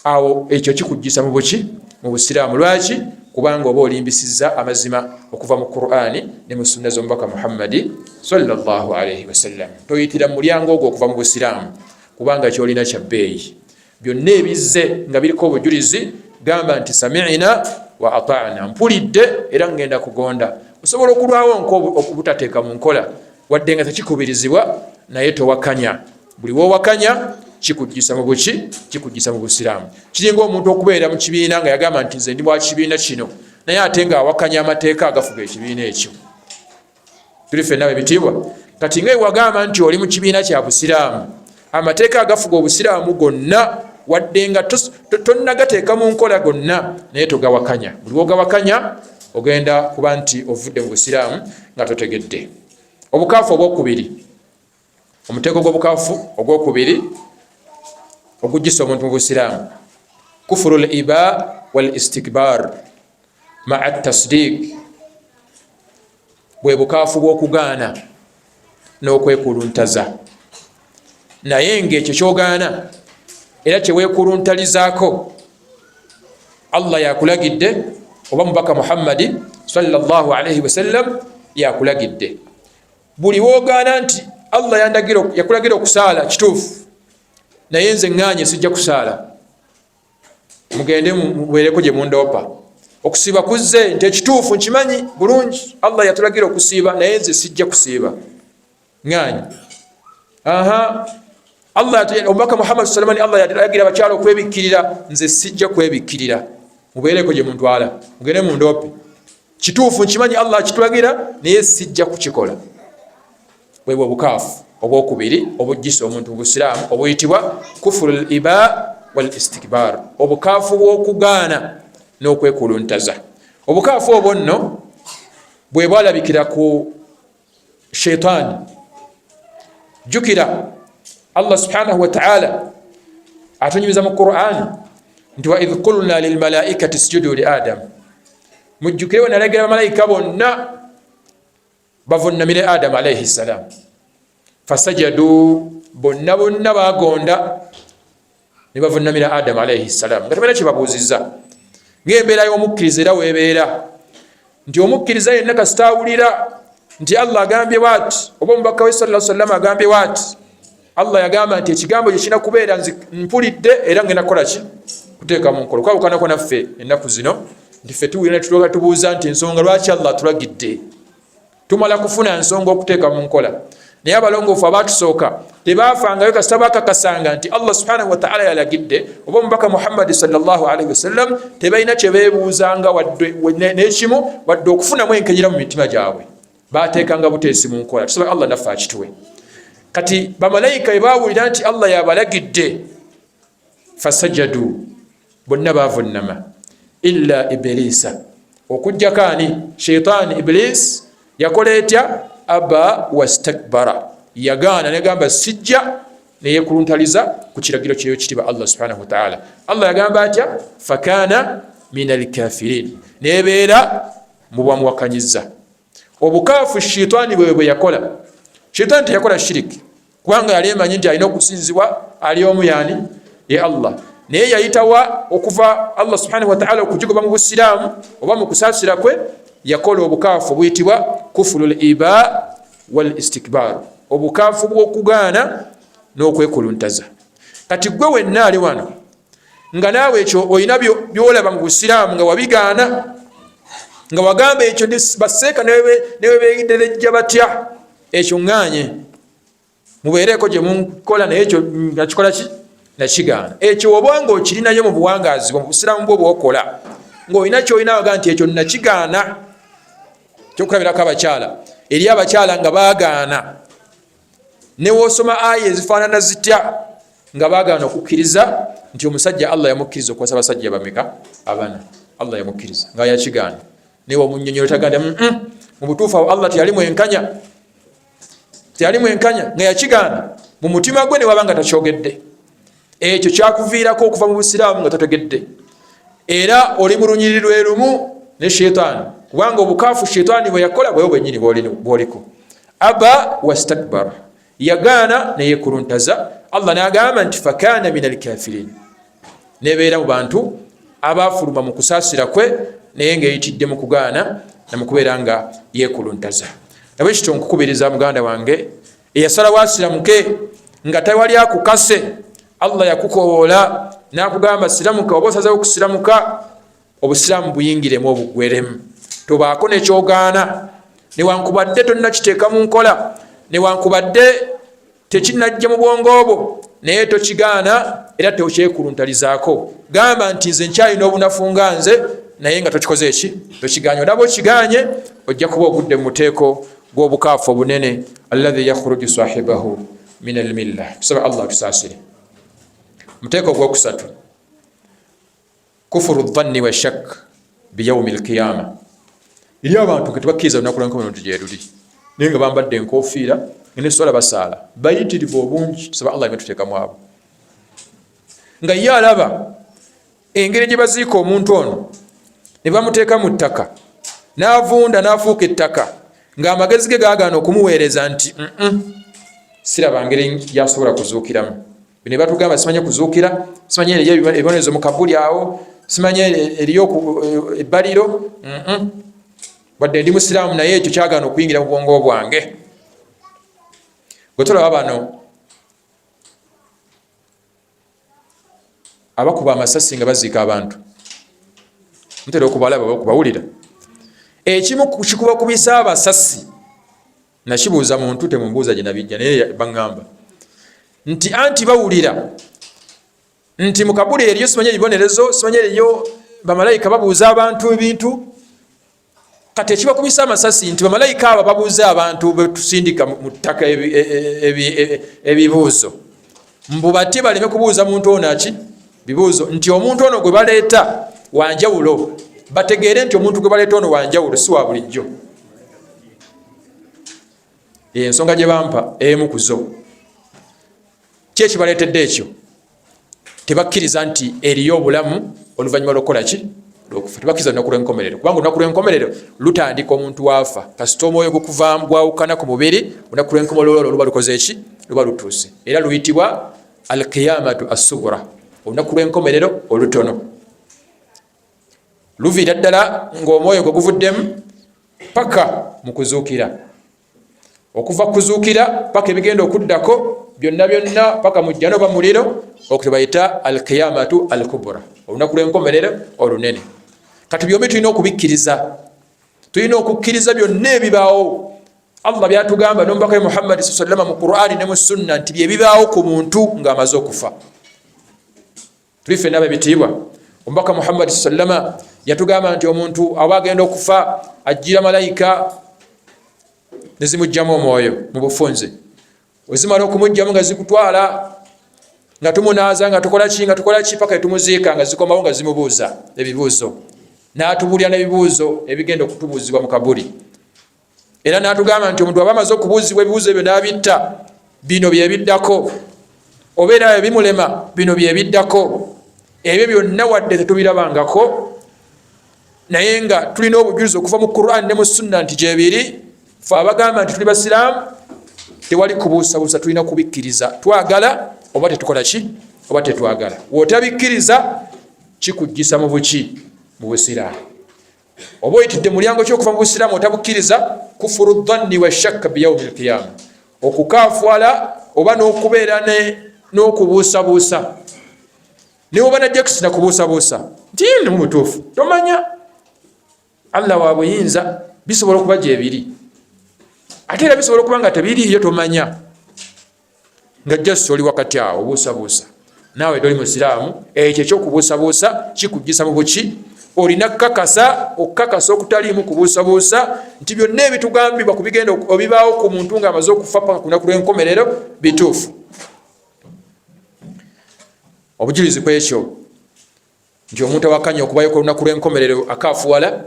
[SPEAKER 1] awo ekyo kikujjisa mu buki? Mu busiraamu. Lwaki? Kubanga oba olimbisizza amazima okuva mu Qur'ani ne mu sunna z'omubaka Muhammadi sallallahu alayhi wasallam. Toyitira mu mulyango ogwo okuva mu busiraamu kubanga kyolina kya bbeeyi. Byonna ebizze nga biriko obujulizi, gamba nti sami'na wa ata'na, mpulidde era ngenda kugonda. Osobola okulwawo okubutateeka mu nkola wadde nga tekikubirizibwa, naye towakanya. Buli wowakanya kikujjisa mu buki? Kikujjisa mu busiraamu. Kiringa omuntu okubeera mu kibiina nga yagamba nti nze ndi bwa kibiina kino, naye ate nga awakanya amateeka agafuga ekibiina ekyo. Tuli ffenna ebitiibwa. Kati nga wagamba nti oli mu kibiina kya busiraamu, amateeka agafuga obusiraamu gonna wadde nga tonnagateeka mu nkola gonna, naye togawakanya. Buli wogawakanya ogenda kuba nti ovudde mu busiraamu nga totegedde. Obukaafu obwokubiri, omuteeko gw'obukaafu ogwokubiri ogujjisa omuntu mu busiraamu, kufuru al-iba wal istikbar ma'a tasdiq, bwe bukaafu bw'okugaana n'okwekuluntaza. Naye ng'ekyo ky'ogaana era kye weekuluntalizaako Allah yakulagidde oba mubaka Muhammadi sallallahu alayhi wasallam yakulagidde. Buli woogaana nti Allah yakulagira okusaala kituufu, naye nze ŋŋaanye sijja kusaala, mugende mubeereko gye mundoopa. Okusiiba kuzze nti ekituufu nkimanyi bulungi, Allah yatulagira okusiiba, naye nze sijja kusiiba, ŋŋaanye. Omubaka Muhammad sallallahu alayhi wasallam Allah yalagira abakyala okwebikkirira, nze sijja kwebikkirira, mubeereko gye muntwala, mugende mundoope. Kituufu nkimanyi Allah kitulagira, naye sijja kukikola. Bwebwo obukaafu obwokubiri obujjisa omuntu mu busiraamu obuyitibwa kufuru al-iba wal istikbar, obukaafu bw'okugaana n'okwekuluntaza. Obukaafu obwo nno bwe bwalabikira ku sheitaani. Jjukira Allah subhanahu wa ta'ala atunyumiza mu Qur'ani nti wa idh qulna lil malaikati isjudu li Adam. Mujjukire we nalagira bamalayika bonna bavunnamire Adam alayhi salam, fasajadu, bonna bagonda ne bavunnamira Adam alayhi salam nga tebalina kye babuuzizza. Ng'embeera y'omukkiriza era weebeera nti omukkiriza yenna kasita awulira nti Allah agambye bw'ati oba omubaka we sallallahu alayhi wasallam agambye bw'ati, Allah yagamba nti ekigambo kye kirina kubeera nze mpulidde era ngenda kukola ki? Kuteeka mu nkola. Kwawukanako naffe ennaku zino nti ffe tuwulira ne tubuuza nti ensonga lwaki Allah atulagidde, tumala kufuna ensonga okuteeka mu nkola. Naye abalongoofu abaatusooka tebaafangayo kasita bakakasanga nti Allah subhanahu wa ta'ala yalagidde oba omubaka Muhammad sallallahu alayhi wasallam, tebalina kye beebuuzanga n'ekimu wadde okufunamu enkenyera mu mitima gyabwe, baateekanga buteesi mu nkola. Tusaba Allah naffe akituwe. Kati bamalayika bwe baawulira nti Allah yabalagidde, fasajadu, bonna baavunnama illa ibilisa, okujjako ani? Sheitaani, Iblis yakola etya? Aba wastakbara, yagaana negamba sijja, neyeekuluntaliza ku kiragiro kyeyo kitiba Allah subhanahu wa ta'ala. Allah yagamba atya? Fakana min alkafirin, nebeera mu bamuwakanyiza. Obukaafu sheitaani bwe yakola, sheitaani teyakola shiriki kubanga yali emanyi nti alina okusinzibwa ali omu yani ye Allah, naye yayitawa okuva Allah subhanahu wa ta'ala okujugoba mu busiraamu oba mu kusaasira kwe, yakola obukaafu buyitibwa kufuru al-iba wal istikbar, obukaafu bw'okugaana n'okwekuluntaza. Kati gwe wenna ali wano nga naawe ekyo olina byolaba mu busiraamu nga wabigaana, nga wagamba ekyo baseeka newe beeyiderejja batya, ekyo ŋŋaanye mubeereko gye munkola, naye ekyo nakikola ki? Nakigaana. Ekyo obanga okirinayo mu buwangaazi mu busiraamu bwo bw'okola ng'olina kyolina waga nti ekyo nakigaana. Kyokulabirako abakyala, eri abakyala nga baagaana, ne woosoma aya ezifaanana zitya nga baagaana okukkiriza nti omusajja Allah yamukkiriza okuwasa abasajja bameka? Abana. Allah yamukkiriza nga yakigaana. Naye omunnyonnyola taganda mu butuufu awo Allah teyali mwenkanya nga yakigaana mu mutima gwe ne waba nga takyogedde. ekyo kyakuviirako okuva mu busiraamu nga totegedde, era oli mu lunyiriri lwe lumu ne sheitaani, kubanga obukaafu sheitaani bwe yakola bwewe bwennyini bw'oliko. Aba wastakbara, yagaana ne yeekuluntaza. Allah n'agamba nti fakaana min alkafirin, nebeera mu bantu abaafuluma mu kusaasira kwe, naye ng'eyitidde mu kugaana na mu kubeera nga yeekuluntaza. Nabwekityo nkukubiriza muganda wange eyasalawo asiramuke nga tewali akukase, Allah yakukoola n'akugamba siramuka, oba osazeewo okusiramuka, obusiraamu buyingiremu obugweremu, tobaako nekyogaana, newankubadde tonnakiteeka mu nkola, newankubadde tekinajja mu bwongo bwo, naye tokigaana era tokyekuluntalizaako. Gamba nti nze nkyalina obunafu nga nze, naye nga tokikoze eki, tokiganye. Olaba okiganye ojja kuba ogudde mu muteeko gw'obukaafu obunene, alladhi yakhruju sahibahu min almilla. Tusaba Allah tusaasire. Muteeko ogwokusatu, kufuru dhanni wa shak biyaumi alqiyama. Eri abantu ke tebakkiriza olunaku lw'enkomerero gye luli, naye nga bambadde enkofiira ne sola basaala, bayitirivu obungi. Tusaba Allah emetuteekamu abo, nga ye alaba engeri gye baziika omuntu ono, ne bamuteeka mu ttaka n'avunda n'afuuka ettaka, ng'amagezi ge gaagaana okumuweereza nti siraba ngeri gyasobola kuzuukiramu. Bino batugamba simanye kuzuukira, simanye eriyo ebibonerezo mu kabuli awo, simanye eriyo ebbaliro, wadde ndi musiraamu naye ekyo kyagaana okuyingira mu bwongo bwange. Gwe tulaba bano abakuba amasasi nga baziika abantu, ntera okubalaba okubawulira. Ekimu kikubakubisa abasasi, nakibuuza muntu, temumbuuza gye nabijja, naye baŋŋamba nti anti bawulira nti mu kabuli eriyo simanye ebibonerezo, simanye eriyo bamalayika babuuza abantu ebintu. Kati ekibakubisa amasasi nti bamalayika abo babuuza abantu betusindika mu ttaka ebibuuzo, mbu bati baleme kubuuza muntu ono aki bibuuzo, nti omuntu ono gwe baleeta wanjawulo, bategeere nti omuntu gwe baleeta ono wanjawulo, si wa bulijjo. Ensonga gye bampa emu ku zo, ki ekibaleetedde ekyo? Tebakkiriza nti eriyo obulamu oluvannyuma lw'okukola ki? Lw'okufa. Tebakkiriza lunaku lw'enkomerero, kubanga olunaku lw'enkomerero lutandika omuntu waafa, kasita omwoyo gwawukana ku mubiri, olunaku lw'enkomerero olwo luba lukoze eki? Luba lutuuse, era luyitibwa alqiyamatu assugura, olunaku lw'enkomerero olutono. Luviira ddala ng'omwoyo gwe guvuddemu paka mu kuzuukira. Okuva kuzuukira paka ebigenda okuddako byonna byonna paka mu jjana oba muliro, okwo bayita alqiyamatu alkubra, olunaku lw'enkomerero olunene. Kati byombi tulina okubikkiriza, tulina okukkiriza byonna ebibaawo Allah byatugamba n'omubaka Muhammad sallallahu alaihi wasallam mu Qur'ani ne mu Sunna nti byebibaawo ku muntu ng'amaze okufa. Tulife n'aba bitiibwa, omubaka Muhammad sallallahu alaihi wasallam yatugamba nti omuntu aba agenda okufa ajjira malayika ne zimugjamu omwoyo mu bufunze, wezimala okumugjamu nga zikutwala nga tumunaaza nga tukola ki paka etumuziika nga zikomawo nga zimubuuza ebibuuzo, n'atubulya n'ebibuuzo ebigenda okutubuuzibwa mu kabuli. Era n'atugamba nti omuntu aba amaze okubuuzibwa ebibuuzo ebyo n'abitta, bino bye biddako, oba era ebimulema bino bye biddako. Ebyo byonna wadde tetubirabangako, naye nga tulina obujulizi okuva mu Qur'an ne mu Sunna nti gyebiri. Fe abagamba nti tuli basiraamu tewali kubuusabuusa, tulina kubikkiriza, twagala oba tetukola ki, oba tetwagala. Wotabikkiriza kikujjisa mu buki? Mu busiraamu. Oba oyitidde mulyango ky'okuva mu busiraamu otabukkiriza, kufuru dhanni wa shakka biyaumi alqiyama, okukaafuala oba n'okubeera n'okubuusabuusa. Niwe oba najja na kubuusabuusa nti ni mutuufu, tomanya Allah wa buyinza, bisobola okuba gyebiri, ate era bisobola okuba nga tebiriiyo, tomanya nga just oli wakati awo obuusabuusa. Naawe toli musiraamu, ekyo ekyokubuusabuusa kikujjisa mu buki? Olina okukakasa okutaliimu kubuusabuusa nti byonna ebitugambibwa ku bigenda obibaawo ku muntu ng'amaze okufa paka ku lunaku lw'enkomerero bituufu. Obujulizi ku ekyo nti omuntu awakanya okubayo ku lunaku lw'enkomerero akaafuwala,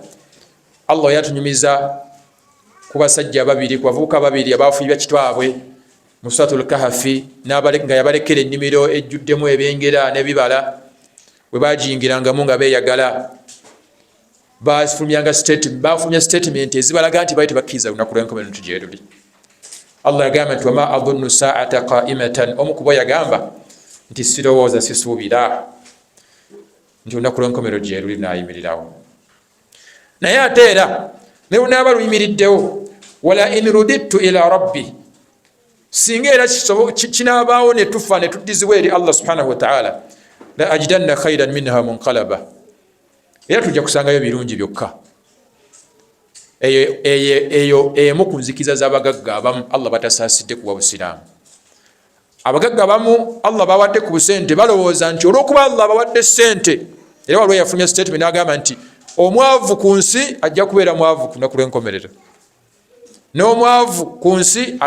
[SPEAKER 1] Allah yatunyumiza ku basajja babiri, ku bavubuka babiri abaafuirwa kitwabwe mu suratul kahfi nga yabalekera ennimiro ejjuddemu ebengera n'ebibala bwe bagiyingirangamu nga beeyagala bafulumya statement ezibalaga nti bali tebakkiriza lunaku lw'enkomerero nti gye luli. Allah yagamba nti wama adunnu saata qaimatan, omu ku bo yagamba nti sirowooza sisuubira nti lunaku lw'enkomerero gye luli nayimirirawo. Naye ate era ne lunaaba luyimiriddewo, wala in rudittu ila rabbi, singa era kinaabaawo ne tufa ne tuddizibwa eri Allah subhanahu wa ta'ala, la ajidanna khairan minha munqalaba, era tujja kusangayo birungi byokka. Eyo emu ku nzikiza z'abagagga abamu Allah batasaasidde kuwa busiraamu. Abagagga abamu Allah bawadde ku busente balowooza nti olw'okuba Allah bawadde sente, era waliwo yafulumya statement n'agamba nti omwavu ku nsi ajja kubeera mwavu ku lunaku lw'enkomerero, n'omwavu ku nsi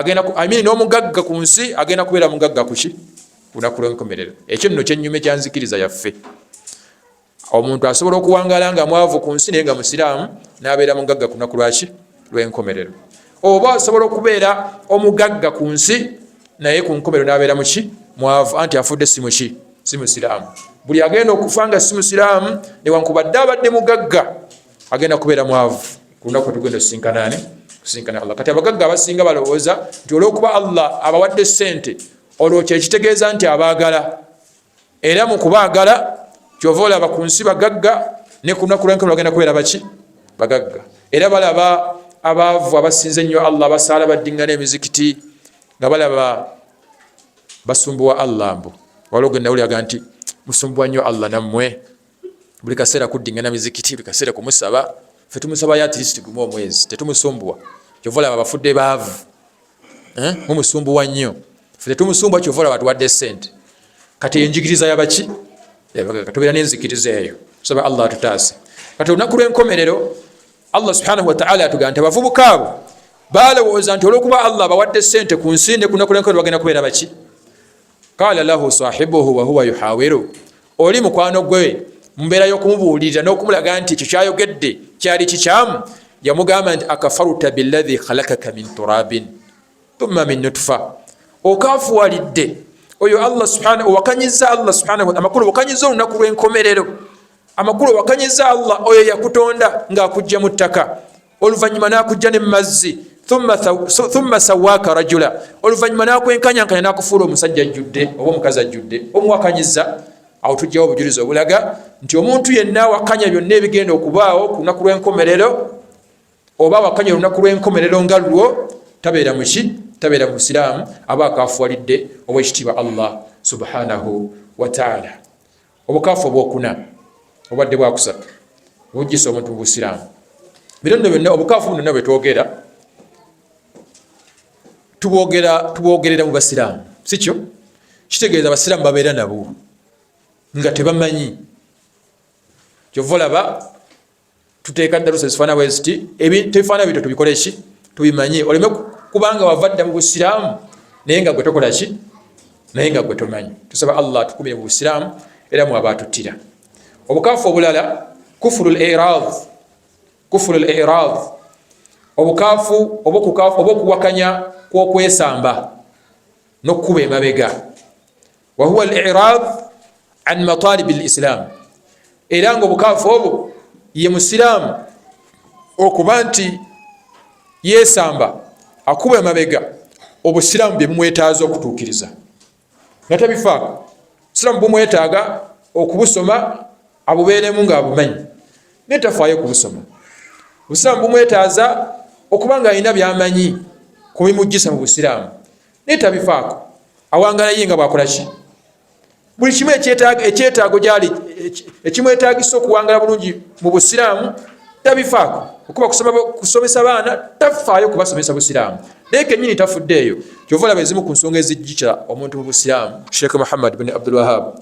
[SPEAKER 1] n'omugagga ku nsi agenda kubeera mugagga ku lunaku lw'enkomerero. Ekyo nno kyennyume kya nzikiriza yaffe. Omuntu asobola okuwangaala nga mwavu ku nsi naye nga musiraamu n'abeera mugagga ku lunaku lw'enkomerero, oba asobola okubeera omugagga ku nsi naye ku nkomerero n'abeera mwavu, anti afudde si musiraamu. Buli agenda okufa nga si musiraamu newankubadde abadde mugagga agenda kubeera mwavu ku lunaku tugenda kusinkana Allah. Kati abagagga abasinga balowooza nti olw'okuba Allah abawadde sente olwo kyekitegeeza nti abaagala, era mu kubaagala kyova olaba ku nsi bagagga ne ku lunaku lw'enkomerero bagenda kubeera bagagga. Era balaba abaavu abasinze ennyo Allah abasaala baddiŋŋana emizikiti nga balaba basumbuwa Allah mbu waliwo gwe nawuliraga nti musumbuwa nnyo Allah nammwe, buli kaseera kuddiŋŋana mizikiti, buli kaseera kumusaba. Ffe tumusabayo at least gumu omwezi, tetumusumbuwa. Kyova olaba abafudde baavu mumusumbuwa nnyo, ffe tetumusumbuwa. Kyova olaba tuwadde sente. Kati enjigiriza yabaki katubeera n'enzikiriza eyo. Tusaba Allah atutaase. Kati olunaku lw'enkomerero Allah subhanahu wa ta'ala atugamba nti abavubuka abo balowooza nti olw'okuba Allah bawadde sente ku nsi ne ku lunaku lw'enkomerero bagenda kubeera baki. Qala lahu sahibuhu wa huwa yuhawiru, oli mukwano gwe mumbeera y'okumubuulirira n'okumulaga nti ekyo kyayogedde kyali kikyamu, yamugamba nti akafaruta billadhi khalakaka min turabin thumma min nutfa, okaafuwalidde oyo Allah subhanahu wakanyiza Allah subhanahu amakulu wakanyiza olunaku lw'enkomerero, amakulu wakanyiza Allah oyo yakutonda ng'akujja mu ttaka, oluvannyuma n'akujja ne mu mazzi, thumma sawaka rajula, oluvannyuma n'akwenkanyankanya n'akufuula omusajja ajjudde oba omukazi ajjudde, omuwakanyiza. Awo tujjawo obujulizi obulaga nti omuntu yenna awakanya byonna ebigenda okubaawo ku lunaku lw'enkomerero, oba awakanya olunaku lw'enkomerero nga lulwo, tabeera tabeera musiraamu, aba akaafuwalidde obwekitiibwa Allah subhanahu wa ta'ala. Obukaafu obwokuna obadde bwakusatu bujjisa omuntu mu busiraamu. Bino byonna obukaafu buno bwe twogera tubwogerera mu basiraamu, si kyo? Kitegeeza abasiraamu babeera nabo nga tebamanyi. Kyova olaba tuteeka darusu ezifaana bwe ziti, tebifaana bito tubikole ki? Tubimanye, oleme kubanga wavadda mu busiraamu naye nga gwe tokola ki? Naye nga gwe tomanyi. Tusaba Allah tukumire mu busiraamu era mwaba atuttira. Obukaafu obulala kufurul i'raad, obukaafu obokuwakanya kw'okwesamba n'okkuba emabega, wa huwa al-i'raad an matalib al-islam, era nga obukaafu obwo ye musiraamu okuba nti yeesamba akuba emabega obusiraamu bye bumwetaaza okutuukiriza nga tabifaako. Obusiraamu bumwetaaga okubusoma abubeeremu ng'abumanyi naye tafaayo kubusoma. Obusiraamu bumwetaaza okuba ng'alina by'amanyi ku bimujjisa mu busiraamu naye tabifaako, awangala ye nga bwakola ki? Buli kimu ekyetaago gyali ekimwetaagisa okuwangala bulungi mu busiraamu tabifaako. Okuba kusomesa baana tafaayo kubasomesa busiraamu, naye kennyini tafuddeeyo. Kyova olaba ezimu ku nsonga ezijjikira omuntu mu busiraamu, Sheikh Muhammad bin Abdulwahab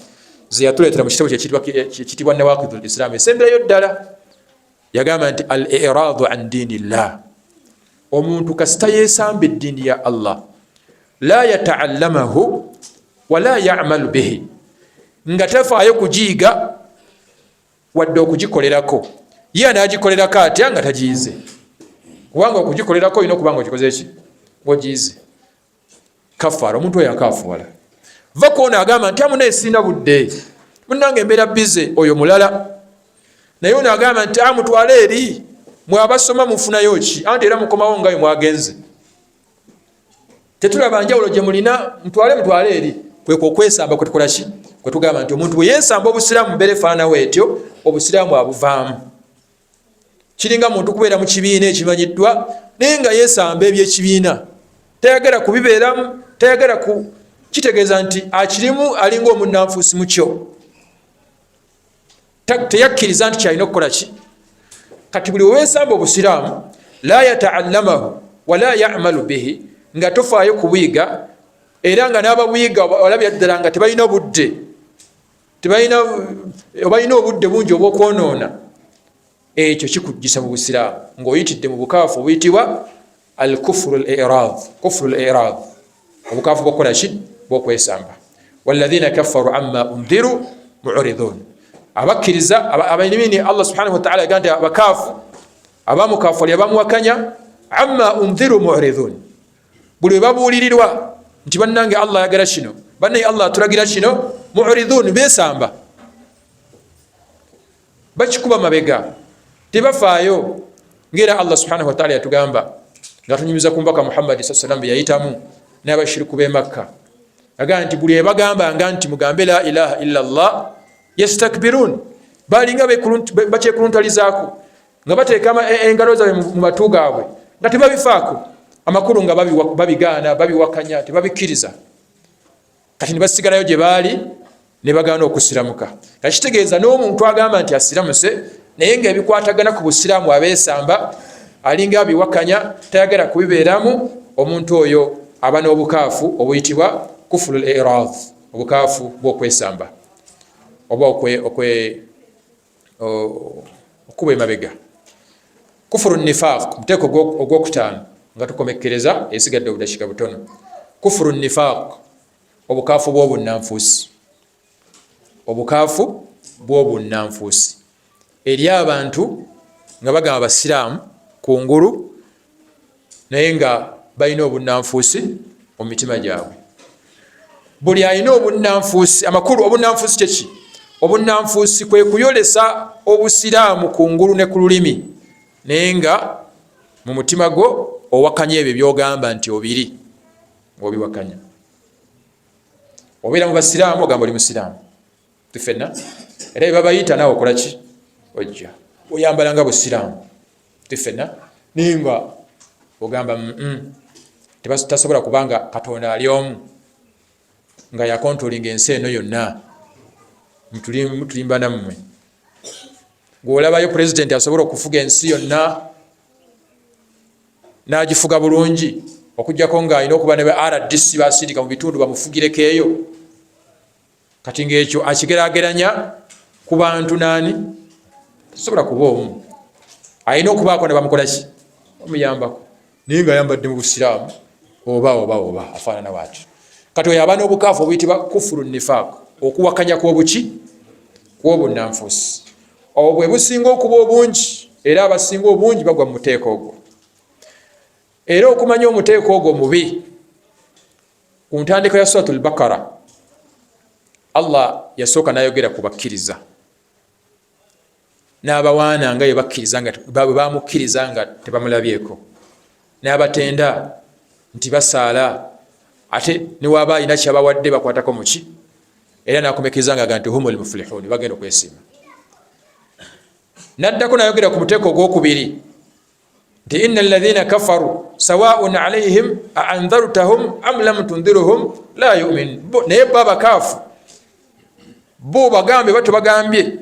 [SPEAKER 1] ze yatuleetera mu kitabo kyekitibwa Nawaqidul Islam esemberayo ddala, yagamba nti al-i'raadu an diinillah, omuntu kasita yeesamba eddiini ya Allah, la yataallamahu wala ya'malu bihi, nga tafaayo kugiyiga wadde okugikolerako, ye anaagikolerako atya nga tagiyize, kubanga okugikolerako olina okuba nga okikoze ki? Ogiyize. kafara omuntu oyo akafuwala va kuona agamba nti amuna esina budde munange embeera bize oyo mulala naye ono agamba nti amutwale eri mwabasoma mufunayo ki anti era mukomawo ngayo mwagenze tetulaba njawulo gye mulina mutwale eri kwekwo okwesamba kwetukola ki kwetugamba nti omuntu bwe yensamba obusiraamu mbeera efaananawo etyo obusiraamu abuvaamu kiringa muntu kubeera mu kibiina ekimanyiddwa naye nga yesamba ebyekibiina tayagala kubibeeramu tayagala kitegeeza nti akirimu alinga omunnanfuusi mukyo teyakkiriza nti kyalina okukola ki kati buli wewesamba obusiraamu la yataallamahu wala yamalu bihi nga tofaayo kubuyiga era nga n'ababuyiga olabira ddala nga tebalina budde balina obudde bungi obwokwonoona ekyo kikugisa mu busiraamu ng'oyitidde mu bukaafu obuyitibwa al kufru al irad obukaafu bwokukola ki bwokwesamba walladhina kafaru amma undhiru mu'ridun abakkiriza abalimini Allah subhanahu wa ta'ala agamba abakaafu abamukafali abamuwakanya amma undhiru mu'ridun buli babuulirirwa nti bannange Allah ayagala kino bannaye Allah atulagira kino mu'ridun besamba bakikuba mabega tebafaayo ngera Allah subhanahu wa ta'ala yatugamba nga tunyumiza ku mbaka Muhammad sallallahu alaihi wasallam yayitamu n'abashiriku b'e Makka agamba nti buli ebagambanga nti mugambe la ilaha illa Allah yastakbirun balinga bakyekuluntalizaako nga bateeka engalo zaabwe mu matu gaabwe nga tebabifaako amakulu nga babigaana babiwakanya tebabikkiriza kati ne basigalayo gye baali ne bagaana okusiramuka kakitegeeza n'omuntu agamba nti asiramuse naye ng'ebikwatagana ku busiraamu abeesamba alinga abiwakanya tayagala kubibeeramu omuntu oyo aba n'obukaafu obuyitibwa kufurul irad obukaafu bw'okwesamba oba okuba emabega kufuru nifaq muteeko ogwokutaano nga tukomekkereza esigadde obudakika butono kufuru nifaq obukaafu bw'obunnanfuusi obukaafu bw'obunnanfuusi eri abantu nga bagamba basiraamu kungulu naye nga balina obunnanfuusi mu mitima gyabwe buli alina obunnanfuusi amakulu obunnanfuusi kyeki obunnanfuusi kwe kuyolesa obusiraamu kungulu ne ku lulimi naye nga mu mutima gwo owakanya ebyo byogamba nti obiri ng'obiwakanya obeera mu basiraamu ogamba oli musiraamu tufenna era ebabayita naawe okola ki ojja oyambala nga busiraamu tufenna naye nga ogamba tasobola kubanga katonda ali omu nga yakontrolinga ensi eno yonna mutulimba nammwe ng'olabayo pulezidenti asobola okufuga ensi yonna n'agifuga bulungi okujjako ng'alina okuba ne ba RDC basindika mu bitundu bamufugireko eyo kati ng'ekyo akigeraageranya ku bantu naani tasobola kuba omu alina okubaako ne bamukola ki omuyambako naye nga ayambadde mu busiraamu oba afaanana waati kati oyo aba n'obukaafu obuyitibwa kufuru nifaq okuwakanya kw'obuki kw'obunnanfuusi obwo bwe businga okuba obungi era abasinga obungi bagwa mu muteeko ogwo era okumanya omuteeko ogwo mubi ku ntandikwa ya suratul Bakara Allah yasooka n'ayogera ku bakkiriza n'abawaana nga bamukkiriza nga tebamulabyeko n'abatenda nti basaala ate niwaba alina kyabawadde bakwatako muki era nakomekeza nga nti humul muflihun bagenda okwesiima naddako nayogera ku muteeko ogwokubiri nti inna alladhina kafaru sawaun alaihim aandhartahum am lam tundhiruhum la yu'min naye bo abakaafu bo bagambe bato bagambye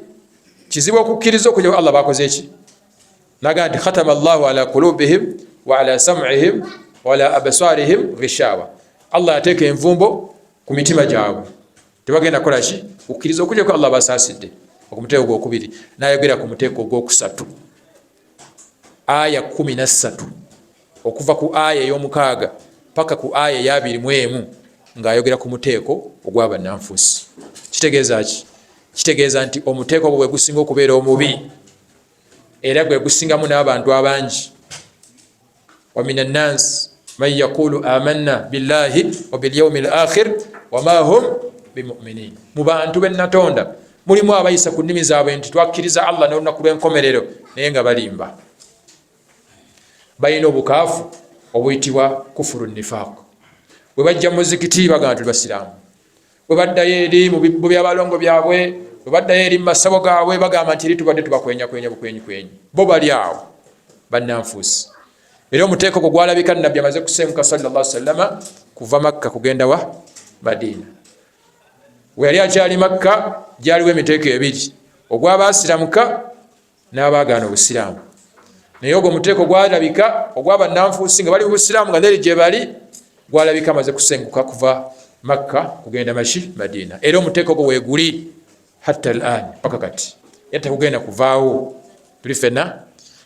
[SPEAKER 1] kizibu okukkiriza okujja Allah bakoze eki naga nti khatama Allahu ala qulubihim wa ala sam'ihim wa ala absarihim ghishawa Allah yateeka envumbo ku mitima gyabwe tebagenda kola ki okukkiriza okujja ko Allah basaasidde okumuteeko gwokubiri n'ayogera ku muteeko ogwokusatu aya 13 okuva ku aya ey'omukaaga paka ku aya ya 21 ng'ayogera ku muteeko ogw'abannanfuusi kitegeeza ki kitegeeza nti omuteeko ogwo gwe gusinga okubeera omubi era gwe gusingamu n'abantu abangi wa minan nas man yaqulu amanna billahi wa bil yawmil akhir wama hum bimuminin. Mu bantu bennatonda mulimu abayisa ku nnimi zaabwe nti twakkiriza Allah n'olunaku lw'enkomerero naye nga balimba. Balina obukaafu obuyitibwa kufuru nifaq. Bwe bajja mu muzikiti bagamba tuli basiraamu, bwe baddayo eri mu byabalongo byabwe, bwe baddayo eri mu masabo gaabwe bagamba nti eri tubadde tubakwenyakwenya bukwenyikwenyi. Bo bali awo bannanfuusi. Era omuteeko gwo gwalabika Nabbi amaze kuseemuka sallallahu alaihi wasallam kuva Makka kugenda wa Madina. We yali akyali Makka gyaliwo emiteeko ebiri, ogw'abaasiramuka n'abaagaana obusiraamu. Naye ogwo omuteeko gwalabika ogw'abannanfuusi nga bali mu busiraamu nga neri gye bali gwalabika amaze kusenguka kuva Makka kugenda Madina. Era omuteeko gwo weeguli hatta al'an paka kati. Era tekugenda kuvaawo. Tuli ffenna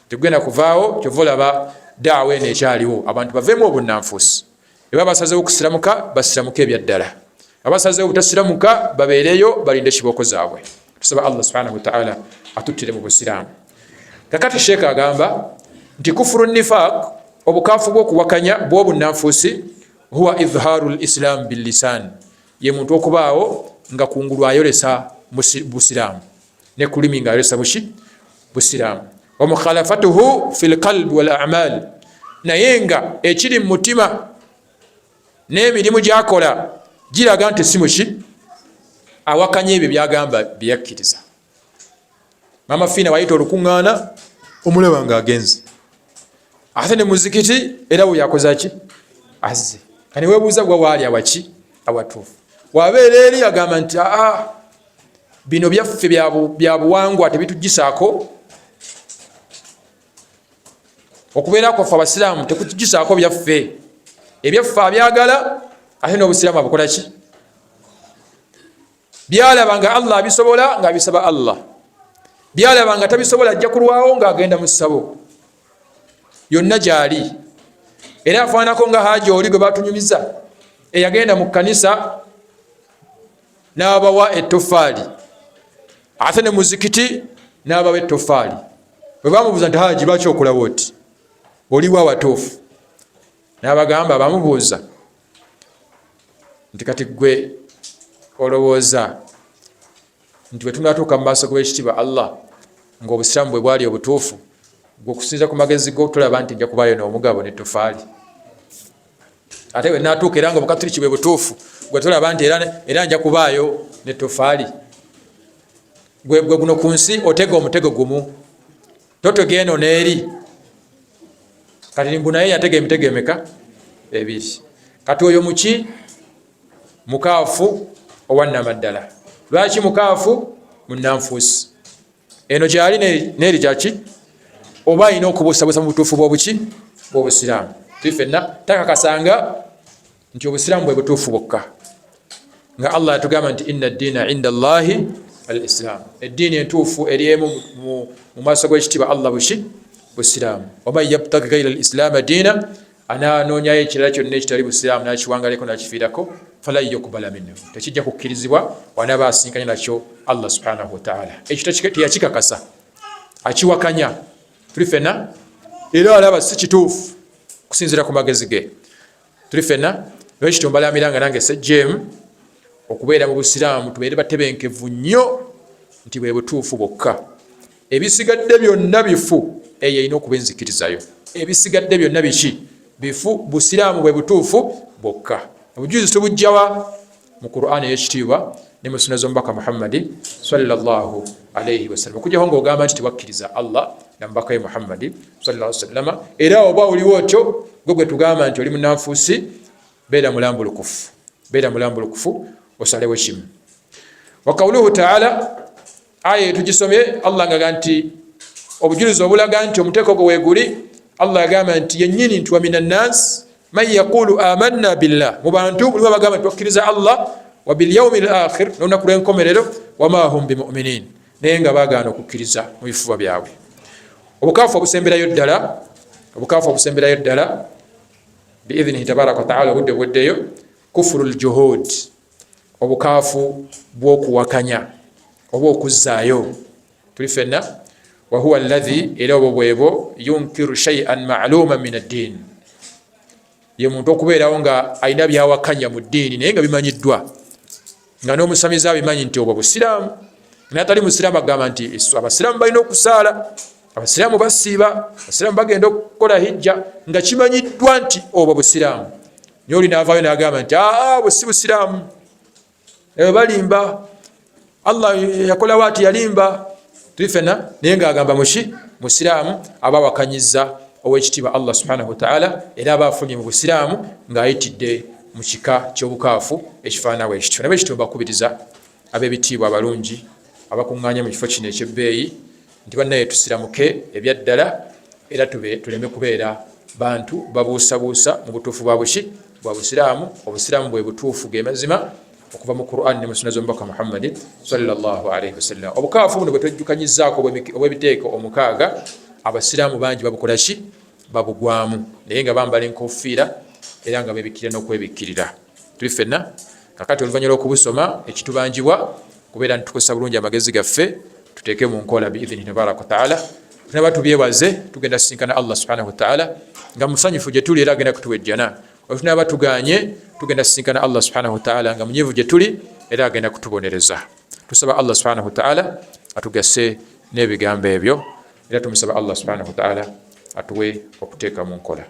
[SPEAKER 1] tegugenda kuvaawo. Kyova olaba daawa eno ekyaliwo, abantu baveemu obunnanfuusi. Eba basazeewo okusiramuka basiramuke ebyaddala, abasazeewo obutasiramuka babeereyo balinde ekibooko zaabwe. Tusaba Allah subhanahu wa ta'ala atuttire mu busiraamu. Kakati Sheikh agamba nti kufuru nifaq, obukaafu bw'okuwakanya bw'obunnanfuusi, huwa idhharu lislam billisan, ye muntu okubaawo nga kungulu ayolesa busiraamu ne kulimi nga ayolesa busiraamu. Wa mukhalafatuhu fil qalbi wal a'mal, naye nga ekiri mu mutima n'emirimu gy'akola giraga nti si muki awakanya ebyo byagamba byeyakkiriza. Mama Fina wayita olukuŋŋaana omulaba nga agenze ate ne muzikiti era we yakoza ki azze. Kani weebuuza gwa waali awaki awatuufu, wabeera eri agamba nti bino byaffe bya buwangwa tebitugisaako. Okubeera kwaffe abasiraamu tekutugisaako byaffe, ebyaffe abyagala ate n'obusiraamu abukola ki? Byalaba nga Allah abisobola nga abisaba Allah, byalaba nga tabisobola ajja kulwawo ng'agenda mu ssabo. Yonna gy'ali era afaanako nga Hajji oli gwe batunyumiza eyagenda mu kkanisa n'abawa ettofaali, ate ne muzikiti n'abawa ettofaali. Bwe bamubuuza nti Hajji lwaki okolawo oti, oliwo awatuufu? N'abagamba bamubuuza nti kati gwe olowooza nti bwe tunatuuka mu maaso g'ekitiibwa Allah ng'obusiraamu bwe bwali obutuufu, gwe okusinza ku magezi go tulaba nti nja kubayo n'omugabo n'ettofaali. Ate bwe natuuka era nga Obukatoliki bwe butuufu, gwe tulaba nti era nja kubaayo n'ettofaali. Gwe guno ku nsi otega omutego gumu, totega eno n'eri. Kati mbu naye yatega emitego emeka? Ebiri. Kati oyo muki? Mukaafu owannamaddala. Lwaki mukaafu? Munnanfuusi. Eno gyali n'eri gyaki? Oba alina okubuusabuusa mu butuufu bw'obuki? Bw'obusiraamu. Ffenna takakasanga nti obusiraamu bwe butuufu bwokka, nga Allah yatugamba nti inna ddiina inda Allahi al-Islam, eddiini entuufu eri emu mu maaso g'ekitiibwa Allah buki? Busiraamu. Waman yabtaghi ghayra al-islaama diina, anaanoonyayo ekirala kyonna ekitali busiraamu n'akiwangaleko n'akifiirako, falan yuqbala minhu, tekijja kukkirizibwa wanaaba asinkanye nakyo Allah subhanahu wa ta'ala. Ekyo teyakikakasa, akiwakanya. Tuli ffenna era alaba si kituufu kusinziira ku magezi ge. Tuli ffenna lwekityo mbalamiranga nange sejjeemu okubeera mu busiraamu tubeere batebenkevu nnyo nti bwe butuufu bwokka. Ebisigadde byonna bifu, eyo erina okuba enzikirizayo. Ebisigadde byonna biki? Bifu. Busiraamu bwe butuufu bwokka. Obujulizi tubujjawa mu Qur'ani ey'ekitiibwa ne mu sunna z'omubaka Muhammadi sallallahu alayhi wasallam. Okujjaho ng'ogamba nti tewakkiriza Allah na mubaka we Muhammadi sallallahu alayhi wasallam, era oba oliwo otyo gwe tugamba nti oli munnanfuusi, beera mulambulukufu, beera mulambulukufu, osalewo kimu. Wa qawluhu ta'ala, aya tugisomye, Allah ngaga nti obujulizi obulaga nti omuteeko gwe weeguli. Allah agamba nti yennyini nti wa minan nas man yaqulu amanna billah, mu bantu mulimu abagamba nti tukkiriza Allah wa bil yawmil akhir, n'olunaku lw'enkomerero, wama hum bimuminin, naye nga baagaana okukkiriza mu bifuba byabwe. Obukaafu obusemberayo ddala, obukaafu obusemberayo ddala biidhnihi tabaraka wa ta'ala, obudde bweddeyo, kufuru ljuhud, obukaafu bw'okuwakanya oba okuzzaayo. Tuli ffenna, wa huwa alladhi, era obwo bwebo, yunkiru shay'an ma'luman min ad-din, ye muntu okubeerawo nga alina byawakanya mu ddiini naye nga bimanyiddwa nga n'omusamiza abimanyi nti obwo busiraamu. Natali musiraamu agamba nti abasiraamu balina okusaala, abasiraamu basiiba, abasiraamu bagenda okukola hijja, nga kimanyiddwa nti obwo busiraamu. Naye oli naavaayo n'agamba nti bwe si busiraamu, balimba, Allah yakolawo ati yalimba, tuli ffenna, naye ng'agamba muki musiraamu aba awakanyiza ow'ekitiibwa Allah subhanahu wa ta'ala, era aba afunye mu busiraamu ng'ayitidde mu kika ky'obukaafu ekifaananawo ekityo. Nabwe ekityo mbakubiriza ab'ebitiibwa abalungi abakuŋŋaanya mu kifo kino eky'ebbeeyi nti bannaye tusiramuke ebyaddala era tuleme kubeera bantu babuusabuusa mu butuufu bwa buki bwa busiraamu. Obusiraamu bwe butuufu ge mazima okuva mu Qur'an ne mu sunna z'omubaka Muhammad sallallahu alaihi wasallam. Obukaafu buno bwe twejjukanyizaako obw'ebiteeko 6 abasiraamu bangi babukola ki babugwamu, naye nga bambala enkofiira era nga beebikkirira n'okwebikkirira. Tuli ffenna kakati oluvannyuma lw'okubusoma ekitubanjibwa kubeera nitukozesa bulungi amagezi gaffe tuteeke mu nkola biidhini tabaraka wa taala. Tunaba tubyewaze tugenda sisinkana Allah subhanahu wa taala nga musanyufu gye tuli era agenda kutuwejjana. Tunaba tuganye tugenda sisinkana Allah subhanahu wa taala nga munyiivu gye tuli era agenda kutubonereza. Tusaba Allah subhanahu wa taala atugase n'ebigambo ebyo era tumusaba Allah subhanahu wa taala atuwe okuteeka mu nkola.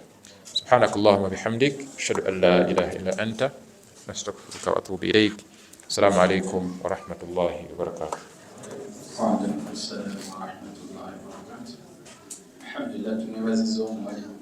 [SPEAKER 1] Subhanaka Allahumma bihamdik ashhadu an la ilaha illa anta nastaghfiruka wa atubu ilayk. Assalamu alaikum wa rahmatullahi wa barakatuh.
[SPEAKER 2] Wa alaikum assalam wa rahmatullahi wa barakatuh. Alhamdulillah, tumebaziza omwalimu